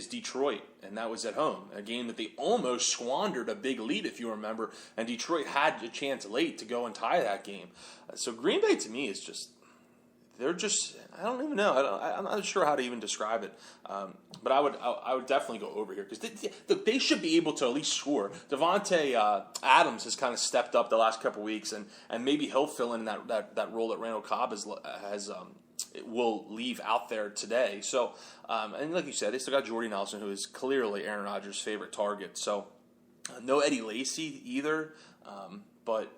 Detroit, and that was at home. A game that they almost squandered a big lead, if you remember, and Detroit had a chance late to go and tie that game. So Green Bay, to me, is just they're just, I don't even know. I'm not sure how to even describe it. But I would definitely go over here because they should be able to at least score. Devontae Adams has kind of stepped up the last couple weeks, and maybe he'll fill in that role that Randall Cobb has will leave out there today. So, and like you said, they still got Jordy Nelson, who is clearly Aaron Rodgers' favorite target. So, no Eddie Lacy either, but.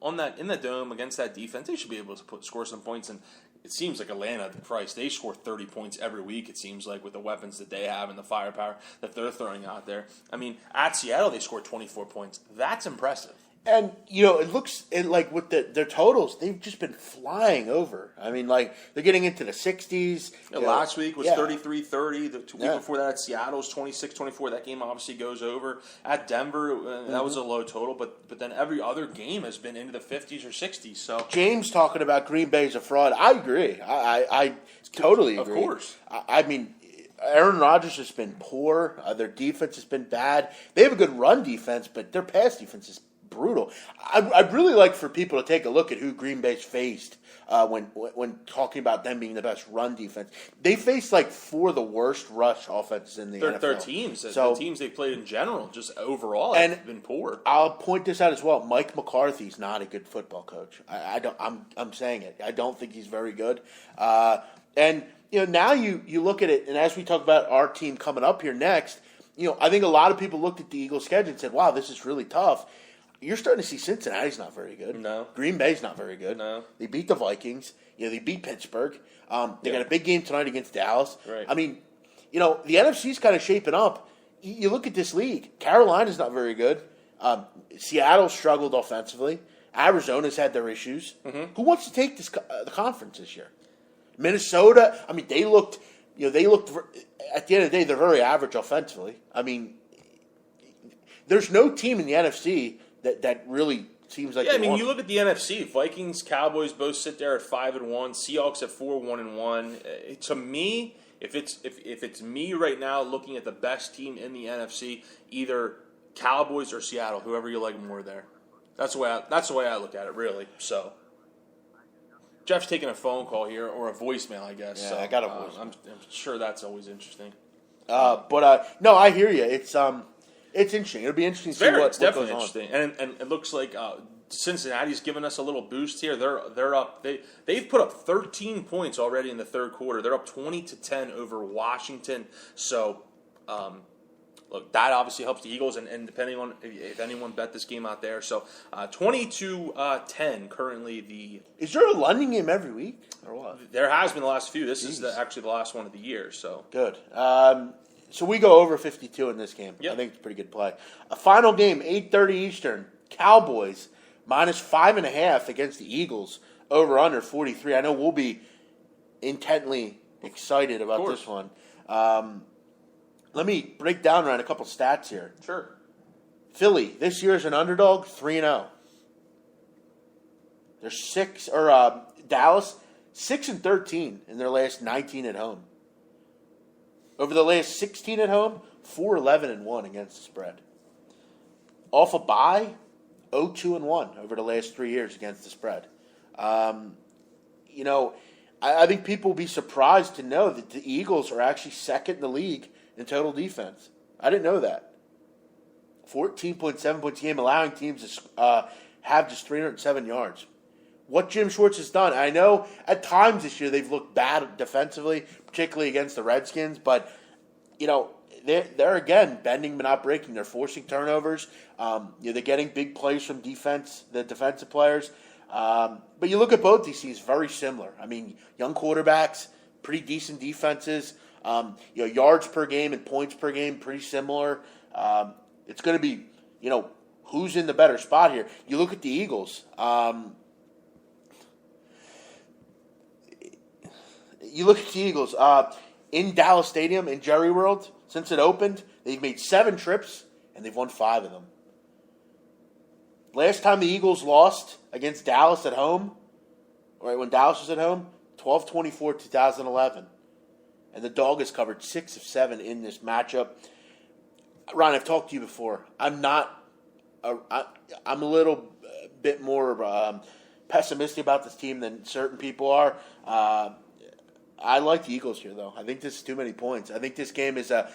In the dome against that defense, they should be able to score some points. And it seems like Atlanta, Christ, they score 30 points every week. It seems like with the weapons that they have and the firepower that they're throwing out there. I mean, at Seattle, they scored 24 points. That's impressive. And, it looks like with their totals, they've just been flying over. I mean, like, they're getting into the 60s. Last week was 33-30. The week Yeah. before that at Seattle was 26-24. That game obviously goes over. At Denver, that was a low total. But then every other game has been into the 50s or 60s. So James talking about Green Bay's a fraud. I agree. I totally agree. Of course. I mean, Aaron Rodgers has been poor. Their defense has been bad. They have a good run defense, but their pass defense is brutal. I'd really like for people to take a look at who Green Bay's faced when talking about them being the best run defense. They faced like four of the worst rush offenses in the NFL. Their teams, So, the teams they played in general, just overall, And- have been poor. I'll point this out as well. Mike McCarthy's not a good football coach. I'm saying it. I don't think he's very good. And now you look at it, and as we talk about our team coming up here next, I think a lot of people looked at the Eagles' schedule and said, "Wow, this is really tough." You're starting to see Cincinnati's not very good. No. Green Bay's not very good. No. They beat the Vikings. They beat Pittsburgh. They got a big game tonight against Dallas. Right. I mean, the NFC's kind of shaping up. You look at this league. Carolina's not very good. Seattle struggled offensively. Arizona's had their issues. Mm-hmm. Who wants to take the conference this year? Minnesota. I mean, they looked. At the end of the day, they're very average offensively. I mean, there's no team in the NFC that really seems like. Yeah, I mean, you look at the NFC. Vikings, Cowboys both sit there at 5-1. Seahawks at 4-1-1. To me, if it's me right now looking at the best team in the NFC, either Cowboys or Seattle, whoever you like more there. That's the way I look at it, really. So, Jeff's taking a phone call here or a voicemail, I guess. Yeah, so, I got a voicemail. I'm sure that's always interesting. No, I hear you. It's interesting. It'll be interesting to see what definitely goes on. interesting. And it looks like Cincinnati's given us a little boost here. They're up. They've put up 13 points already in the third quarter. They're up 20-10 over Washington. So, look, that obviously helps the Eagles. And depending on if anyone bet this game out there, so 20-10 currently. Is there a London game every week or what? There has been the last few. This is actually the last one of the year. So Good. So we go over 52 in this game. Yep. I think it's a pretty good play. A final game, 8:30 Eastern. Cowboys -5.5 against the Eagles. Over under 43. I know we'll be intently excited about this one. Let me break down around a couple stats here. sure. Philly this year is an underdog, 3-0. They're Dallas 6-13 in their last 19 at home. Over the last 16 at home, 4-11-1 against the spread. Off a bye, 0-2-1 over the last 3 years against the spread. I think people will be surprised to know that the Eagles are actually second in the league in total defense. I didn't know that. 14.7 points a game, allowing teams to have just 307 yards. What Jim Schwartz has done, I know at times this year they've looked bad defensively, particularly against the Redskins, but, they're again bending but not breaking. They're forcing turnovers. They're getting big plays from the defensive players. But you look at both these teams, very similar. I mean, young quarterbacks, pretty decent defenses. Yards per game and points per game, pretty similar. It's going to be, who's in the better spot here. You look at the Eagles. In Dallas Stadium, in Jerry World, since it opened, they've made 7 trips, and they've won 5 of them. Last time the Eagles lost against Dallas at home, right when Dallas was at home, 12-24, 2011. And the dog has covered 6 of 7 in this matchup. Ron, I've talked to you before. I'm a little bit more pessimistic about this team than certain people are. I like the Eagles here, though. I think this is too many points. I think this game is a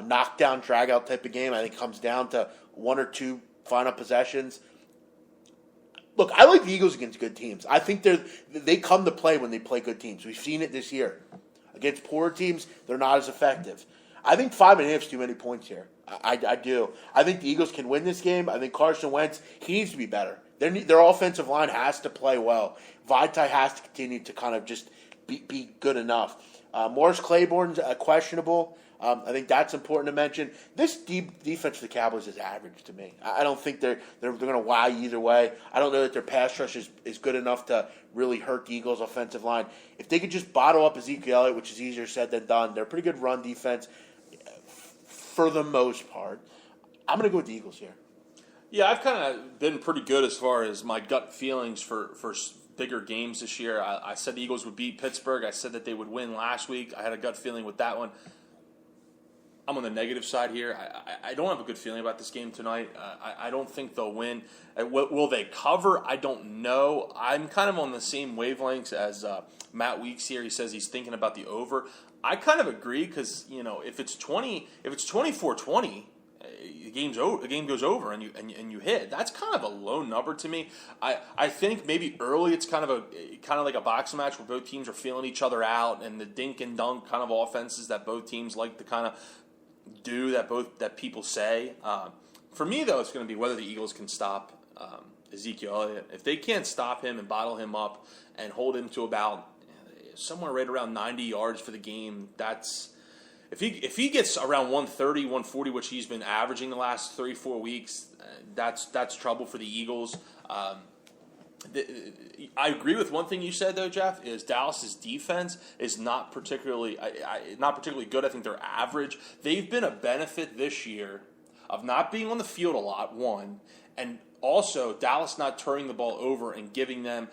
knockdown, drag-out type of game. I think it comes down to one or two final possessions. Look, I like the Eagles against good teams. I think they come to play when they play good teams. We've seen it this year. Against poor teams, they're not as effective. I think 5.5 is too many points here. I do. I think the Eagles can win this game. I think Carson Wentz, he needs to be better. Their offensive line has to play well. Vitae has to continue to kind of just be good enough. Morris Claiborne's questionable. I think that's important to mention. This defense for the Cowboys is average to me. I don't think they're going to wow you either way. I don't know that their pass rush is good enough to really hurt the Eagles' offensive line. If they could just bottle up Ezekiel Elliott, which is easier said than done, they're a pretty good run defense for the most part. I'm going to go with the Eagles here. Yeah, I've kind of been pretty good as far as my gut feelings for bigger games this year. I said the Eagles would beat Pittsburgh. I said that they would win last week. I had a gut feeling with that one. I'm on the negative side here. I don't have a good feeling about this game tonight. I don't think they'll win. Will they cover? I don't know. I'm kind of on the same wavelengths as Matt Weeks here. He says he's thinking about the over. I kind of agree because if it's 24-20. The game goes over and you hit. That's kind of a low number to me. I think maybe early it's kind of like a boxing match where both teams are feeling each other out and the dink and dunk kind of offenses that both teams like to kind of do that people say. For me though, it's going to be whether the Eagles can stop Ezekiel Elliott. If they can't stop him and bottle him up and hold him to about somewhere right around 90 yards for the game, that's. If he gets around 130, 140, which he's been averaging the last 3-4 weeks, that's trouble for the Eagles. I agree with one thing you said though, Jeff, is Dallas's defense is not particularly good. I think they're average. They've been a benefit this year of not being on the field a lot, one, and also Dallas not turning the ball over and giving them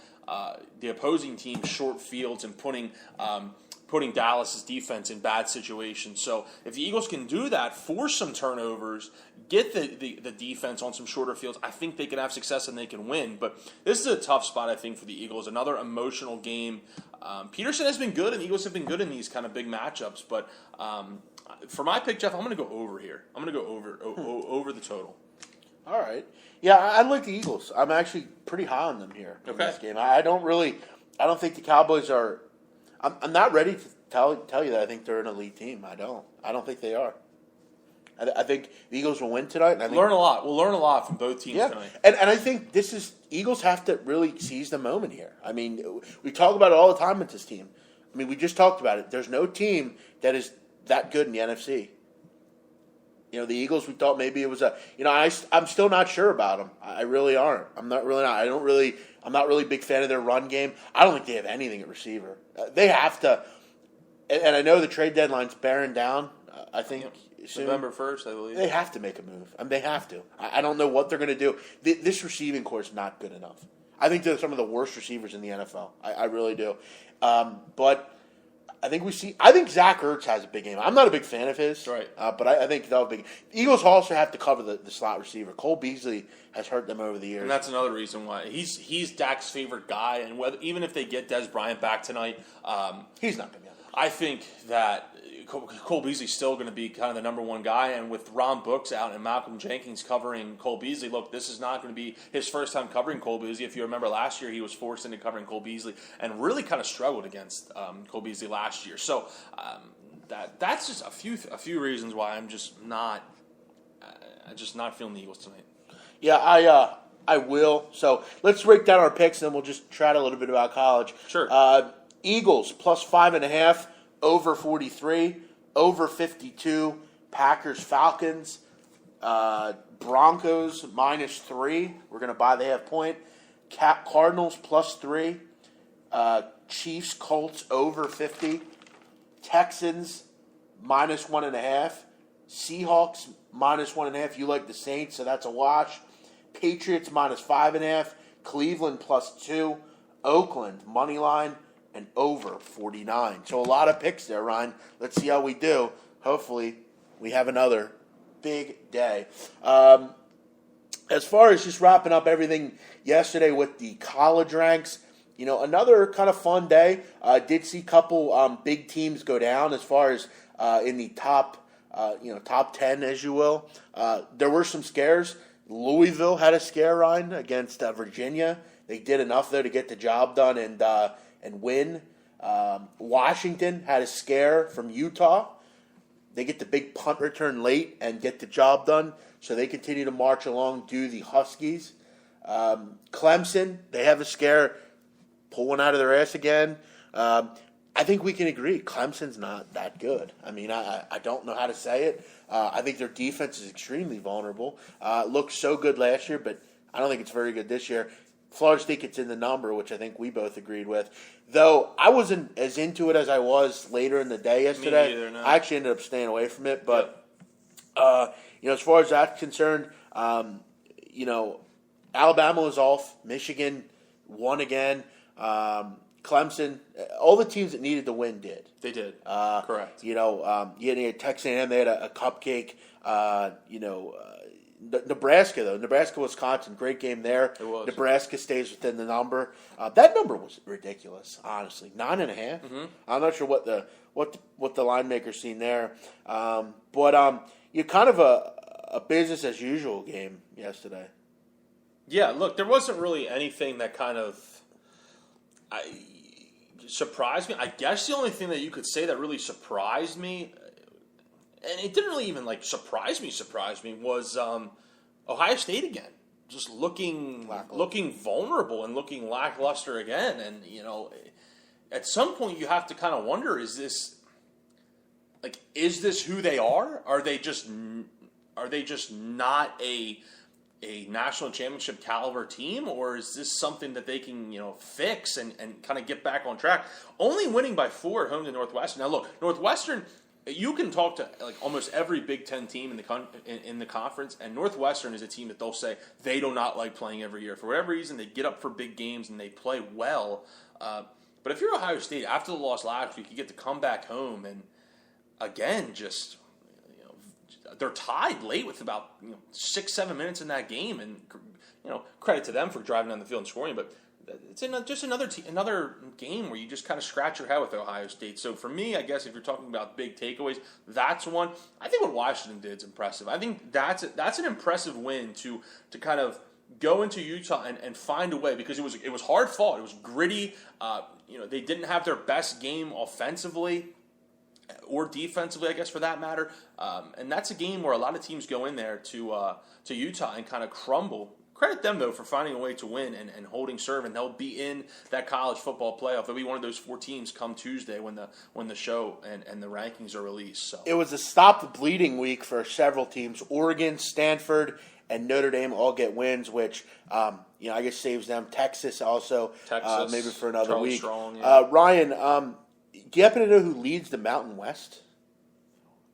the opposing team short fields and putting Dallas's defense in bad situations. So if the Eagles can do that, force some turnovers, get the defense on some shorter fields, I think they can have success and they can win. But this is a tough spot, I think, for the Eagles. Another emotional game. Peterson has been good, and the Eagles have been good in these kind of big matchups. But for my pick, Jeff, I'm going to go over here. I'm going to go over the total. All right. Yeah, I like the Eagles. I'm actually pretty high on them here in this game. I don't think the Cowboys are. I'm not ready to tell you that I think they're an elite team. I don't think they are. I think the Eagles will win tonight. And learn a lot. We'll learn a lot from both teams tonight. And I think Eagles have to really seize the moment here. I mean, we talk about it all the time with this team. I mean, we just talked about it. There's no team that is that good in the NFC. The Eagles, we thought maybe it was I'm still not sure about them. I really aren't. I'm not. I'm not really a big fan of their run game. I don't think they have anything at receiver. They have to, and I know the trade deadline's bearing down. I think soon. November 1st, I believe. They have to make a move. I mean, they have to. I don't know what they're going to do. This receiving core is not good enough. I think they're some of the worst receivers in the NFL. I really do. But I think Zach Ertz has a big game. I'm not a big fan of his. Right. But I think they'll be big. The Eagles also have to cover the slot receiver. Cole Beasley has hurt them over the years. And that's another reason why. He's Dak's favorite guy. And even if they get Des Bryant back tonight. He's not going to be on the I think that Cole Beasley's still going to be kind of the number one guy. And with Ron Brooks out and Malcolm Jenkins covering Cole Beasley, look, this is not going to be his first time covering Cole Beasley. If you remember last year, he was forced into covering Cole Beasley and really kind of struggled against Cole Beasley last year. So that's just a few reasons why I'm just not feeling the Eagles tonight. Yeah, I will. So let's break down our picks, and then we'll just chat a little bit about college. Sure. Eagles plus 5.5, over 43, over 52. Packers Falcons, Broncos -3. We're going to buy the half point. Cardinals +3. Chiefs Colts over 50. Texans -1.5. Seahawks -1.5. You like the Saints, so that's a wash. Patriots -5.5. Cleveland +2. Oakland money line and over 49. So a lot of picks there, Ryan. Let's see how we do. Hopefully we have another big day. as far as just wrapping up everything yesterday with the college ranks, another kind of fun day. Did see a couple big teams go down as far as in the top 10, as you will. There were some scares. Louisville had a scare, Ryan, against Virginia. They did enough there to get the job done and win. Washington had a scare from Utah. They get the big punt return late and get the job done, so they continue to march along, do the Huskies. Clemson, they have a scare, pull one out of their ass again. I think we can agree Clemson's not that good. I mean, I don't know how to say it. I think their defense is extremely vulnerable. Looked so good last year, but I don't think it's very good this year. Florida State gets in the number, which I think we both agreed with. Though I wasn't as into it as I was later in the day yesterday. Me neither, no. I actually ended up staying away from it. But, as far as that's concerned, Alabama was off. Michigan won again. Clemson, all the teams that needed to win did. They did. Correct. You had Texas A&M, they had a cupcake. Nebraska, though. Nebraska-Wisconsin, great game there. It was. Nebraska stays within the number. That number was ridiculous, honestly. 9.5. Mm-hmm. I'm not sure what the line maker's seen there. But you kind of a business as usual game yesterday. Yeah, look, there wasn't really anything that kind of surprised me. I guess the only thing that you could say that really surprised me, and it didn't really even surprise me, was Ohio State again. Just looking vulnerable and looking lackluster again. And, at some point you have to kind of wonder, is this who they are? Are they just not a national championship caliber team, or is this something that they can fix and kind of get back on track? Only winning by 4 at home to Northwestern. Now look, Northwestern, you can talk to almost every Big Ten team in the conference, and Northwestern is a team that they'll say they do not like playing every year. For whatever reason, they get up for big games and they play well. But if you're Ohio State, after the loss last week, you get to come back home and again just they're tied late with about 6-7 minutes in that game, and credit to them for driving down the field and scoring. But it's just another game where you just kind of scratch your head with Ohio State. So for me, I guess if you're talking about big takeaways, that's one. I think what Washington did is impressive. I think that's an impressive win to kind of go into Utah and find a way, because it was hard fought. It was gritty. They didn't have their best game offensively or defensively, I guess, for that matter. And that's a game where a lot of teams go in there to Utah and kind of crumble. Credit them, though, for finding a way to win and holding serve, and they'll be in that college football playoff. They'll be one of those 4 teams come Tuesday when the show and the rankings are released. So it was a stop the bleeding week for several teams. Oregon, Stanford, and Notre Dame all get wins, which I guess saves them. Texas also, maybe for another Charlie week. Strong, yeah. Ryan, do you happen to know who leads the Mountain West?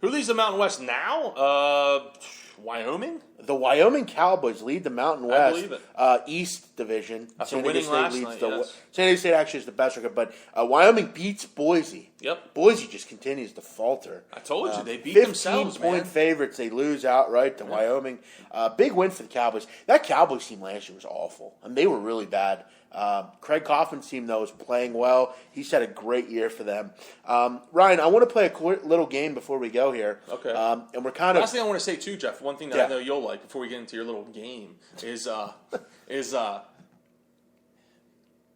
Who leads the Mountain West now? Wyoming? The Wyoming Cowboys lead the Mountain West. I believe it. East Division. After winning last night, yes. San Diego State actually is the best record, but Wyoming beats Boise. Yep. Boise just continues to falter. I told you, they beat themselves, 15-point favorites. They lose outright to Wyoming. Big win for the Cowboys. That Cowboys team last year was awful. I mean, they were really bad. Craig Coffin's team, though, is playing well. He's had a great year for them. Ryan, I want to play a little game before we go here. Okay. And we're kind of... Last thing I want to say, too, Jeff, one thing that I know you'll like before we get into your little game is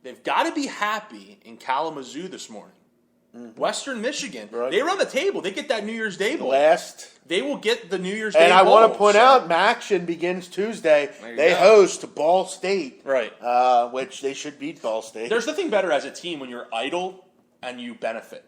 they've got to be happy in Kalamazoo this morning. Mm-hmm. Western Michigan. Right. They run the table. They get that New Year's Day bowl. They will get the New Year's Day bowl. And I want to point out, Maction begins Tuesday. They host Ball State. Right. Which they should beat Ball State. There's nothing better as a team when you're idle and you benefit.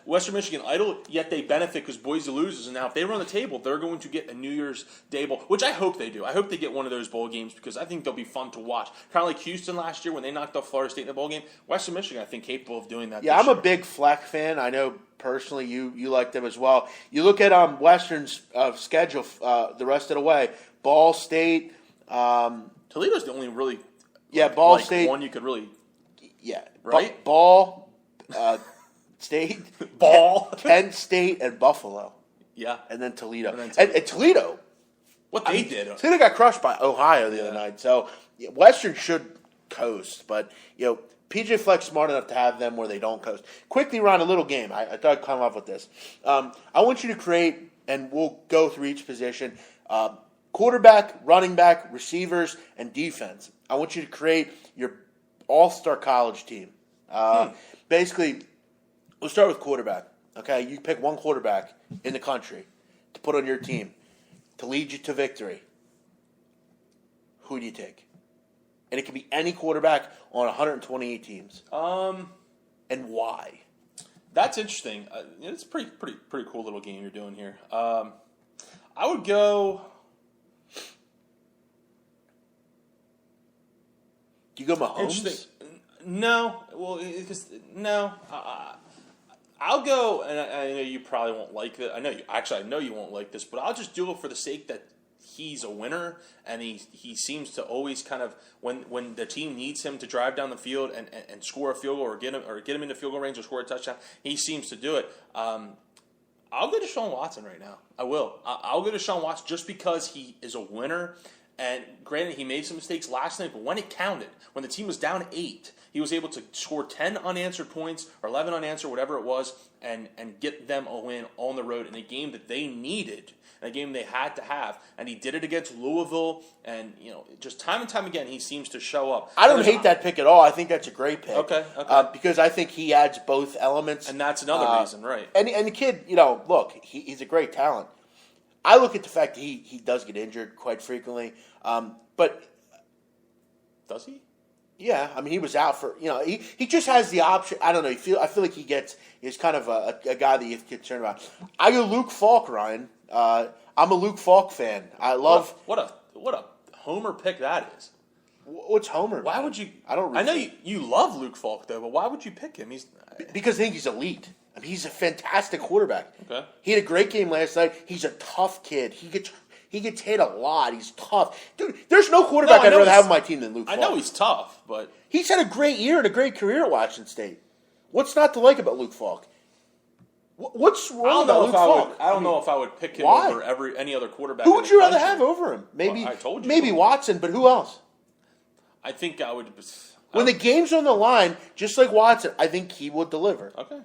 Western Michigan idle, yet they benefit because Boise loses. And now if they run the table, they're going to get a New Year's Day bowl, which I hope they do. I hope they get one of those bowl games because I think they'll be fun to watch. Kind of like Houston last year when they knocked off Florida State in the bowl game. Western Michigan, I think, capable of doing that. Yeah, I'm a big Fleck fan. I know personally you like them as well. You look at Western's schedule the rest of the way. Ball State. Toledo's the only really Ball State. one you could really right? Ball State, Ball, Kent State, and Buffalo. Yeah. And then Toledo. And Toledo, What they did. See, they got crushed by Ohio the other night. So Western should coast, but PJ Fleck's smart enough to have them where they don't coast. Quickly, Ron, a little game. I thought I'd come up with this. I want you to create, and we'll go through each position, quarterback, running back, receivers, and defense. I want you to create your all-star college team. Basically, we'll start with quarterback. Okay, you pick one quarterback in the country to put on your team to lead you to victory. Who do you take? And it can be any quarterback on 128 teams. And why? That's interesting. It's a pretty cool little game you're doing here. I would go. Do you go Mahomes? Interesting. No. Well, no. I'll go, and I know you probably won't like it. I know you won't like this, but I'll just do it for the sake that he's a winner, and he seems to always kind of when the team needs him to drive down the field and score a field goal or get him into field goal range or score a touchdown, he seems to do it. I'll go to Deshaun Watson right now. I will. I'll go to Deshaun Watson just because he is a winner. And granted, he made some mistakes last night, but when it counted, when the team was down 8, he was able to score 10 unanswered points or 11 unanswered, whatever it was, and get them a win on the road in a game that they needed, in a game they had to have. And he did it against Louisville, and just time and time again, he seems to show up. I don't hate that pick at all. I think that's a great pick. Okay. Because I think he adds both elements. And that's another reason, right? And the kid, look, he's a great talent. I look at the fact that he does get injured quite frequently, but does he? Yeah, I mean he was out for he just has the option. I don't know. I feel like he's kind of a guy that you have to get concerned about. I go Luke Falk, Ryan. I'm a Luke Falk fan. I love what a homer pick that is. What's homer? Why would you? I don't. I know you love Luke Falk though, but why would you pick him? Because I think he's elite. I mean, he's a fantastic quarterback. Okay. He had a great game last night. He's a tough kid. He gets hit a lot. He's tough. Dude, there's no quarterback I'd rather have on my team than Luke Falk. I know he's tough, but he's had a great year and a great career at Washington State. What's not to like about Luke Falk? What's wrong about Luke Falk? I don't know if I would pick him why? over any other quarterback. Who would you rather have over him? Maybe I told you maybe Watson, but who else? I think I would. When the game's on the line, just like Watson, I think he would deliver. Okay.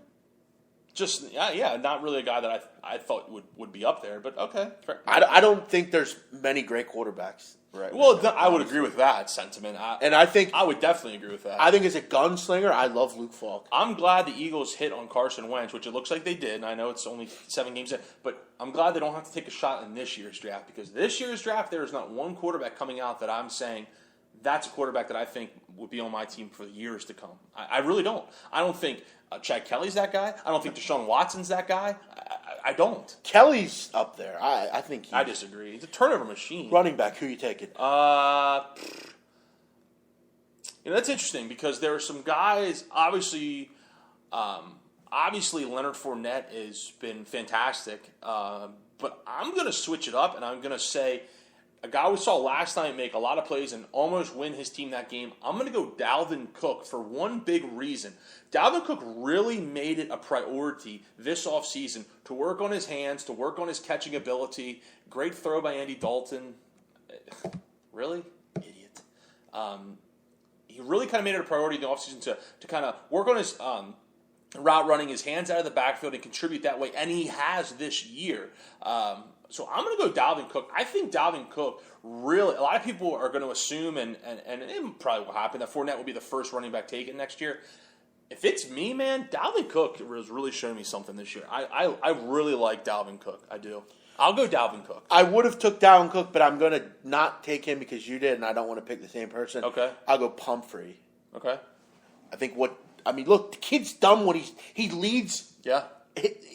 Just not really a guy that I thought would be up there, but okay. Fair. I don't think there's many great quarterbacks. Right. Well, I would agree with that sentiment, and I think I would definitely agree with that. I think as a gunslinger, I love Luke Falk. I'm glad the Eagles hit on Carson Wentz, which it looks like they did. And I know it's only 7 games in, but I'm glad they don't have to take a shot in this year's draft because this year's draft there is not one quarterback coming out that I'm saying that's a quarterback that I think would be on my team for years to come. I really don't. I don't think Chad Kelly's that guy. I don't think Deshaun Watson's that guy. I don't. Kelly's up there. I think I disagree. He's a turnover machine. Running back, who are you taking? That's interesting because there are some guys, obviously Leonard Fournette has been fantastic, but I'm going to switch it up and I'm going to say a guy we saw last night make a lot of plays and almost win his team that game. I'm going to go Dalvin Cook for one big reason. Dalvin Cook really made it a priority this offseason to work on his hands, to work on his catching ability. Great throw by Andy Dalton. Really? Idiot. He really kind of made it a priority in the offseason to kind of work on his route running, his hands out of the backfield, and contribute that way. And he has this year. So I'm going to go Dalvin Cook. I think Dalvin Cook really, a lot of people are going to assume, and it probably will happen, that Fournette will be the first running back taken next year. If it's me, man, Dalvin Cook has really shown me something this year. I really like Dalvin Cook. I do. I'll go Dalvin Cook. I would have took Dalvin Cook, but I'm going to not take him because you did, and I don't want to pick the same person. Okay. I'll go Pumphrey. Okay. Look, the kid's done what he leads. Yeah.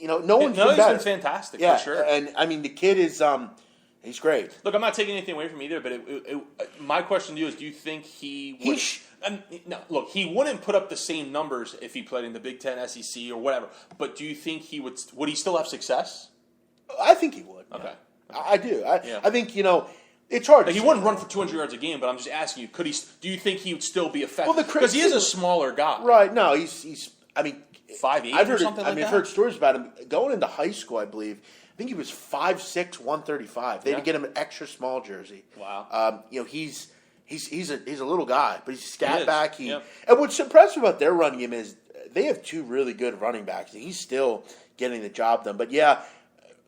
No one's been better. He's been fantastic, yeah, for sure. And, the kid is he's great. Look, I'm not taking anything away from either, but my question to you is, do you think he would... look, he wouldn't put up the same numbers if he played in the Big Ten, SEC, or whatever, but do you think he would he still have success? I think he would. Okay. Yeah. I do. I think, it's hard. Like, he wouldn't run for 200 yards a game, but I'm just asking you, do you think he would still be effective? Well, because he is a smaller guy. Right. No, he's 5'8" or something like that? I've heard stories about him going into high school, I believe. think he was 5'6", 135. They had to get him an extra small jersey. Wow. He's a little guy, but he's a scat back. Yep. And what's impressive about their running game is they have two really good running backs, and he's still getting the job done. But yeah,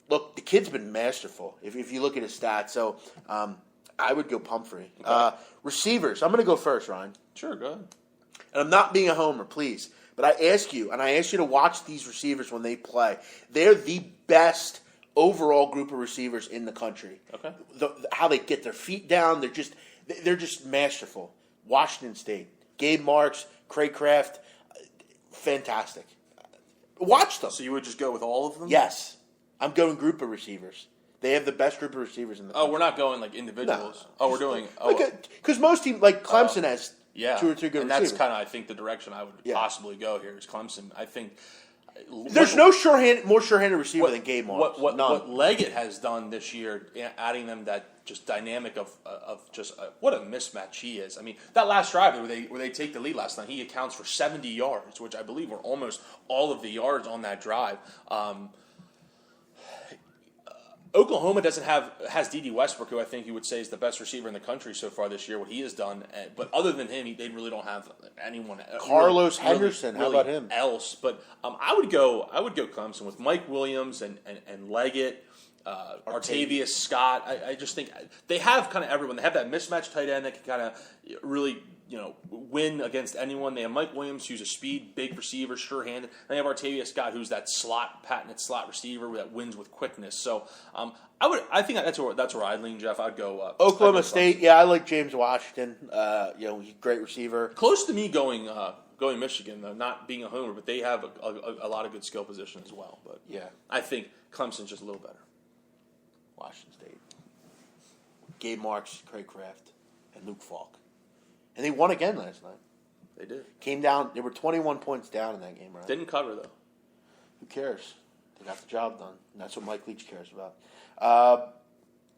look, the kid's been masterful if you look at his stats. So I would go Pumphrey. Okay. Receivers, I'm going to go first, Ryan. Sure, go ahead. And I'm not being a homer, please. But I ask you to watch these receivers when they play. They're the best overall group of receivers in the country. Okay. How they get their feet down, they're just masterful. Washington State, Gabe Marks, Craig Kraft, fantastic. Watch them. So you would just go with all of them? Yes. I'm going group of receivers. They have the best group of receivers in the country. Oh, we're not going like individuals. No. We're doing Because most teams, like Clemson, has two or three good and receivers. that's kind of, I think, the direction I would possibly go here is Clemson. I think there's no more sure-handed receiver than Gabe Marks. What Leggett has done this year, adding them that just dynamic of just what a mismatch he is. I mean, that last drive where they take the lead last night, he accounts for 70 yards, which I believe were almost all of the yards on that drive. Oklahoma has D.D. Westbrook, who I think you would say is the best receiver in the country so far this year, what he has done. But other than him, they really don't have anyone. Carlos Henderson, how about him? Else, but I would go Clemson with Mike Williams and Leggett, Artavius Scott. I just think they have kind of everyone. They have that mismatched tight end that can kind of really win against anyone. They have Mike Williams, who's a speed, big receiver, sure-handed. And they have Artavius Scott, who's that patented slot receiver that wins with quickness. So I think that's where I'd lean, Jeff. I'd go Oklahoma State. Yeah, I like James Washington. He's a great receiver. Close to me going Michigan, though, not being a homer, but they have a lot of good skill position as well. But yeah, I think Clemson's just a little better. Washington State. Gabe Marks, Craig Kraft, and Luke Falk. And they won again last night. They did. Came down. They were 21 points down in that game, right? Didn't cover, though. Who cares? They got the job done. And that's what Mike Leach cares about.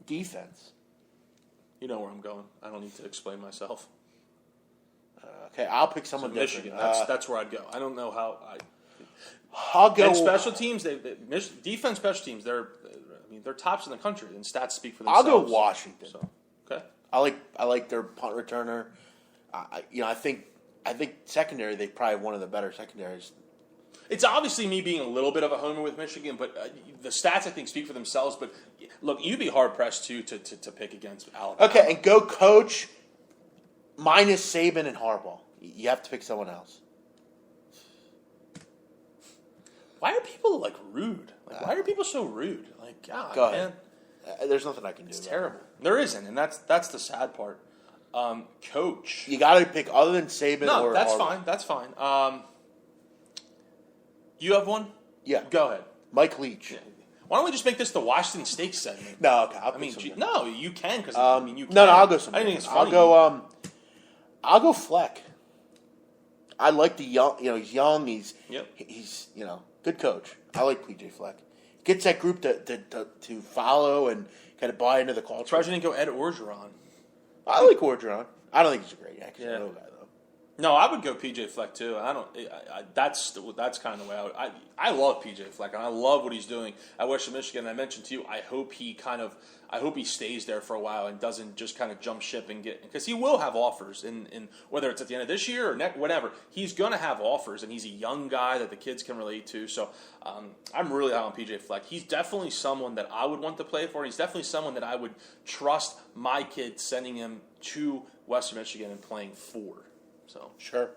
Defense. You know where I'm going. I don't need to explain myself. Okay, I'll pick someone different. Michigan. That's where I'd go. I don't know how. I'll go. And special teams. Defense, special teams. They're tops in the country, and stats speak for themselves. I'll go Washington. So, okay. I like their punt returner. I think secondary, they probably have one of the better secondaries. It's obviously me being a little bit of a homer with Michigan, but the stats I think speak for themselves. But look, you'd be hard pressed too to pick against Alabama. Okay, and go coach minus Saban and Harbaugh. You have to pick someone else. Why are people like rude? Why are people so rude? Like, God, go man. Ahead. There's nothing I can do. It's terrible. There isn't, and that's the sad part. Coach. You got to pick other than Saban or No, that's Harbaugh. fine. That's fine. You have one? Yeah. Go ahead. Mike Leach. Yeah. Why don't we just make this the Washington State segment? No, okay. No, you can because you can. No, I'll go somewhere. I think it's funny. I'll go Fleck. I like the young. He's young. He's good coach. I like PJ Fleck. Gets that group to follow and kind of buy into the culture. Surprised you didn't go Ed Orgeron. I like Orgeron. I don't think he's a great guy though. No, I would go PJ Fleck too. That's kind of the way I love PJ Fleck and I love what he's doing at Western Michigan. I mentioned to you, I hope he stays there for a while and doesn't just kind of jump ship and because he will have offers in whether it's at the end of this year or whatever. He's going to have offers and he's a young guy that the kids can relate to. So I'm really high on PJ Fleck. He's definitely someone that I would want to play for. And he's definitely someone that I would trust my kid sending him to Western Michigan and playing for. So sure,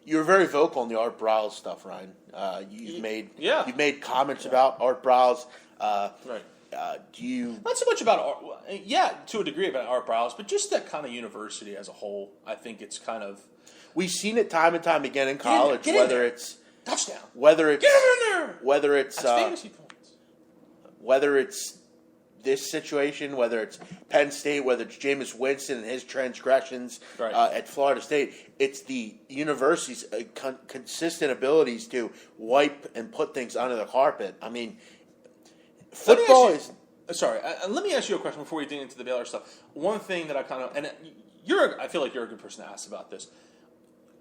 you were very vocal on the Art Briles stuff, Ryan. You've made comments about Art Briles. Right. Do you not so much about Art? To a degree about Art Briles, but just that kind of university as a whole. I think it's kind of we've seen it time and time again in college. Whether it's touchdown, whether it's get him in there, whether it's that's fantasy points, whether it's this situation, whether it's Penn State, whether it's Jameis Winston and his transgressions at Florida State, it's the university's consistent abilities to wipe and put things under the carpet. I mean, football is... Sorry, let me ask you a question before we dig into the Baylor stuff. One thing that I kind of... And I feel like you're a good person to ask about this.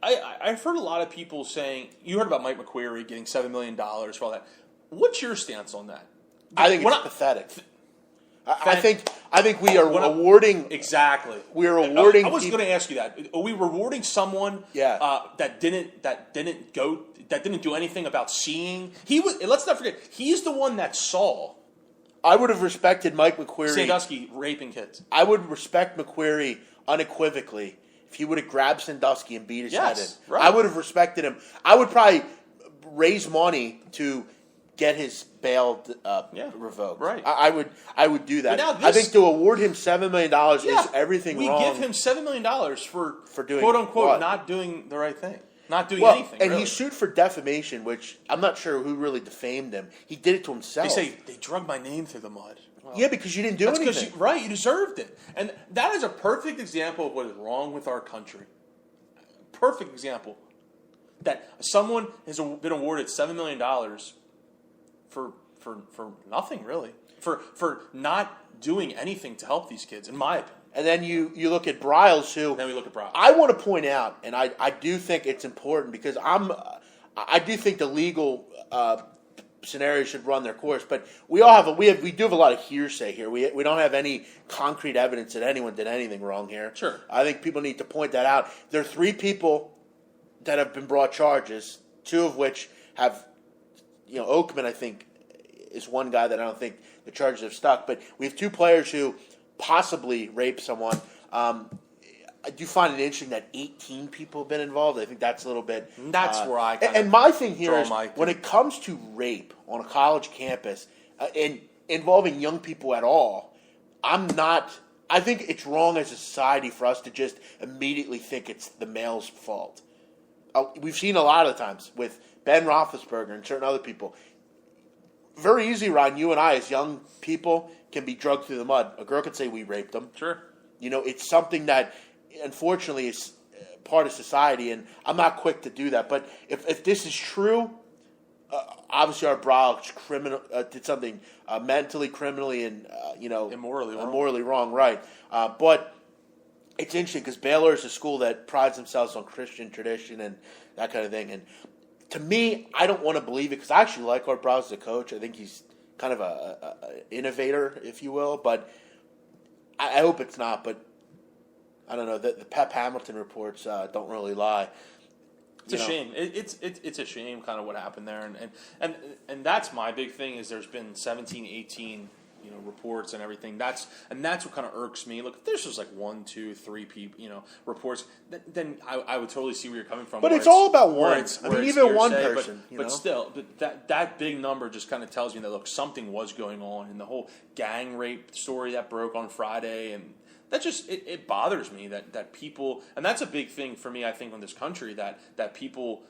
I've heard a lot of people saying... You heard about Mike McQuarrie getting $7 million for all that. What's your stance on that? I think it's pathetic. I think we are awarding exactly. We are awarding. I was going to ask you that. Are we rewarding someone? That didn't do anything about seeing? He was. Let's not forget. He's the one that saw. I would have respected Mike McQuarrie. Sandusky raping kids. I would respect McQuarrie unequivocally if he would have grabbed Sandusky and beat his head in. Right. I would have respected him. I would probably raise money to get his bail revoked. Right. I would do that. Now I think to award him $7 million is everything wrong. We give him $7 million for doing quote unquote what? Not doing the right thing. Not doing anything. And really. he sued for defamation, which I'm not sure who really defamed him. He did it to himself. They say they drug my name through the mud. Well, yeah, because you didn't do anything. You deserved it. And that is a perfect example of what is wrong with our country. Perfect example. That someone has been awarded $7 million for nothing, really. For not doing anything to help these kids, in my opinion. And then you look at Bryles, who then we look at Bryles. I want to point out, and I do think it's important because I do think the legal scenario should run their course. But we do have a lot of hearsay here. We don't have any concrete evidence that anyone did anything wrong here. Sure, I think people need to point that out. There are 3 people that have been brought charges, 2 of which have, Oakman, I think, is one guy that I don't think the charges have stuck. But we have 2 players who possibly raped someone. I do find it interesting that 18 people have been involved. I think that's a little bit. That's where I kind and my thing here is when it comes to rape on a college campus and involving young people at all, I think it's wrong as a society for us to just immediately think it's the male's fault. We've seen a lot of times with Ben Roethlisberger and certain other people. Very easy, Ryan, you and I as young people can be drugged through the mud. A girl could say we raped them. Sure. It's something that, unfortunately, is part of society, and I'm not quick to do that. But if this is true, obviously our Bryles did something mentally, criminally, and immorally wrong, right? But it's interesting because Baylor is a school that prides themselves on Christian tradition and that kind of thing. And to me, I don't want to believe it because I actually like Art Bryles as a coach. I think he's kind of an innovator, if you will. But I hope it's not. But I don't know. The Pep Hamilton reports don't really lie. It's a shame. It's a shame, kind of what happened there, and that's my big thing is there's been 17, 18, reports and everything. That's what kind of irks me. Look, if there's just like 1, 2, 3 people, reports, then I would totally see where you're coming from. But it's all about one. Even one person. But still, that big number just kind of tells me that look, something was going on, and the whole gang rape story that broke on Friday, and that just it bothers me that people, and that's a big thing for me. I think in this country that people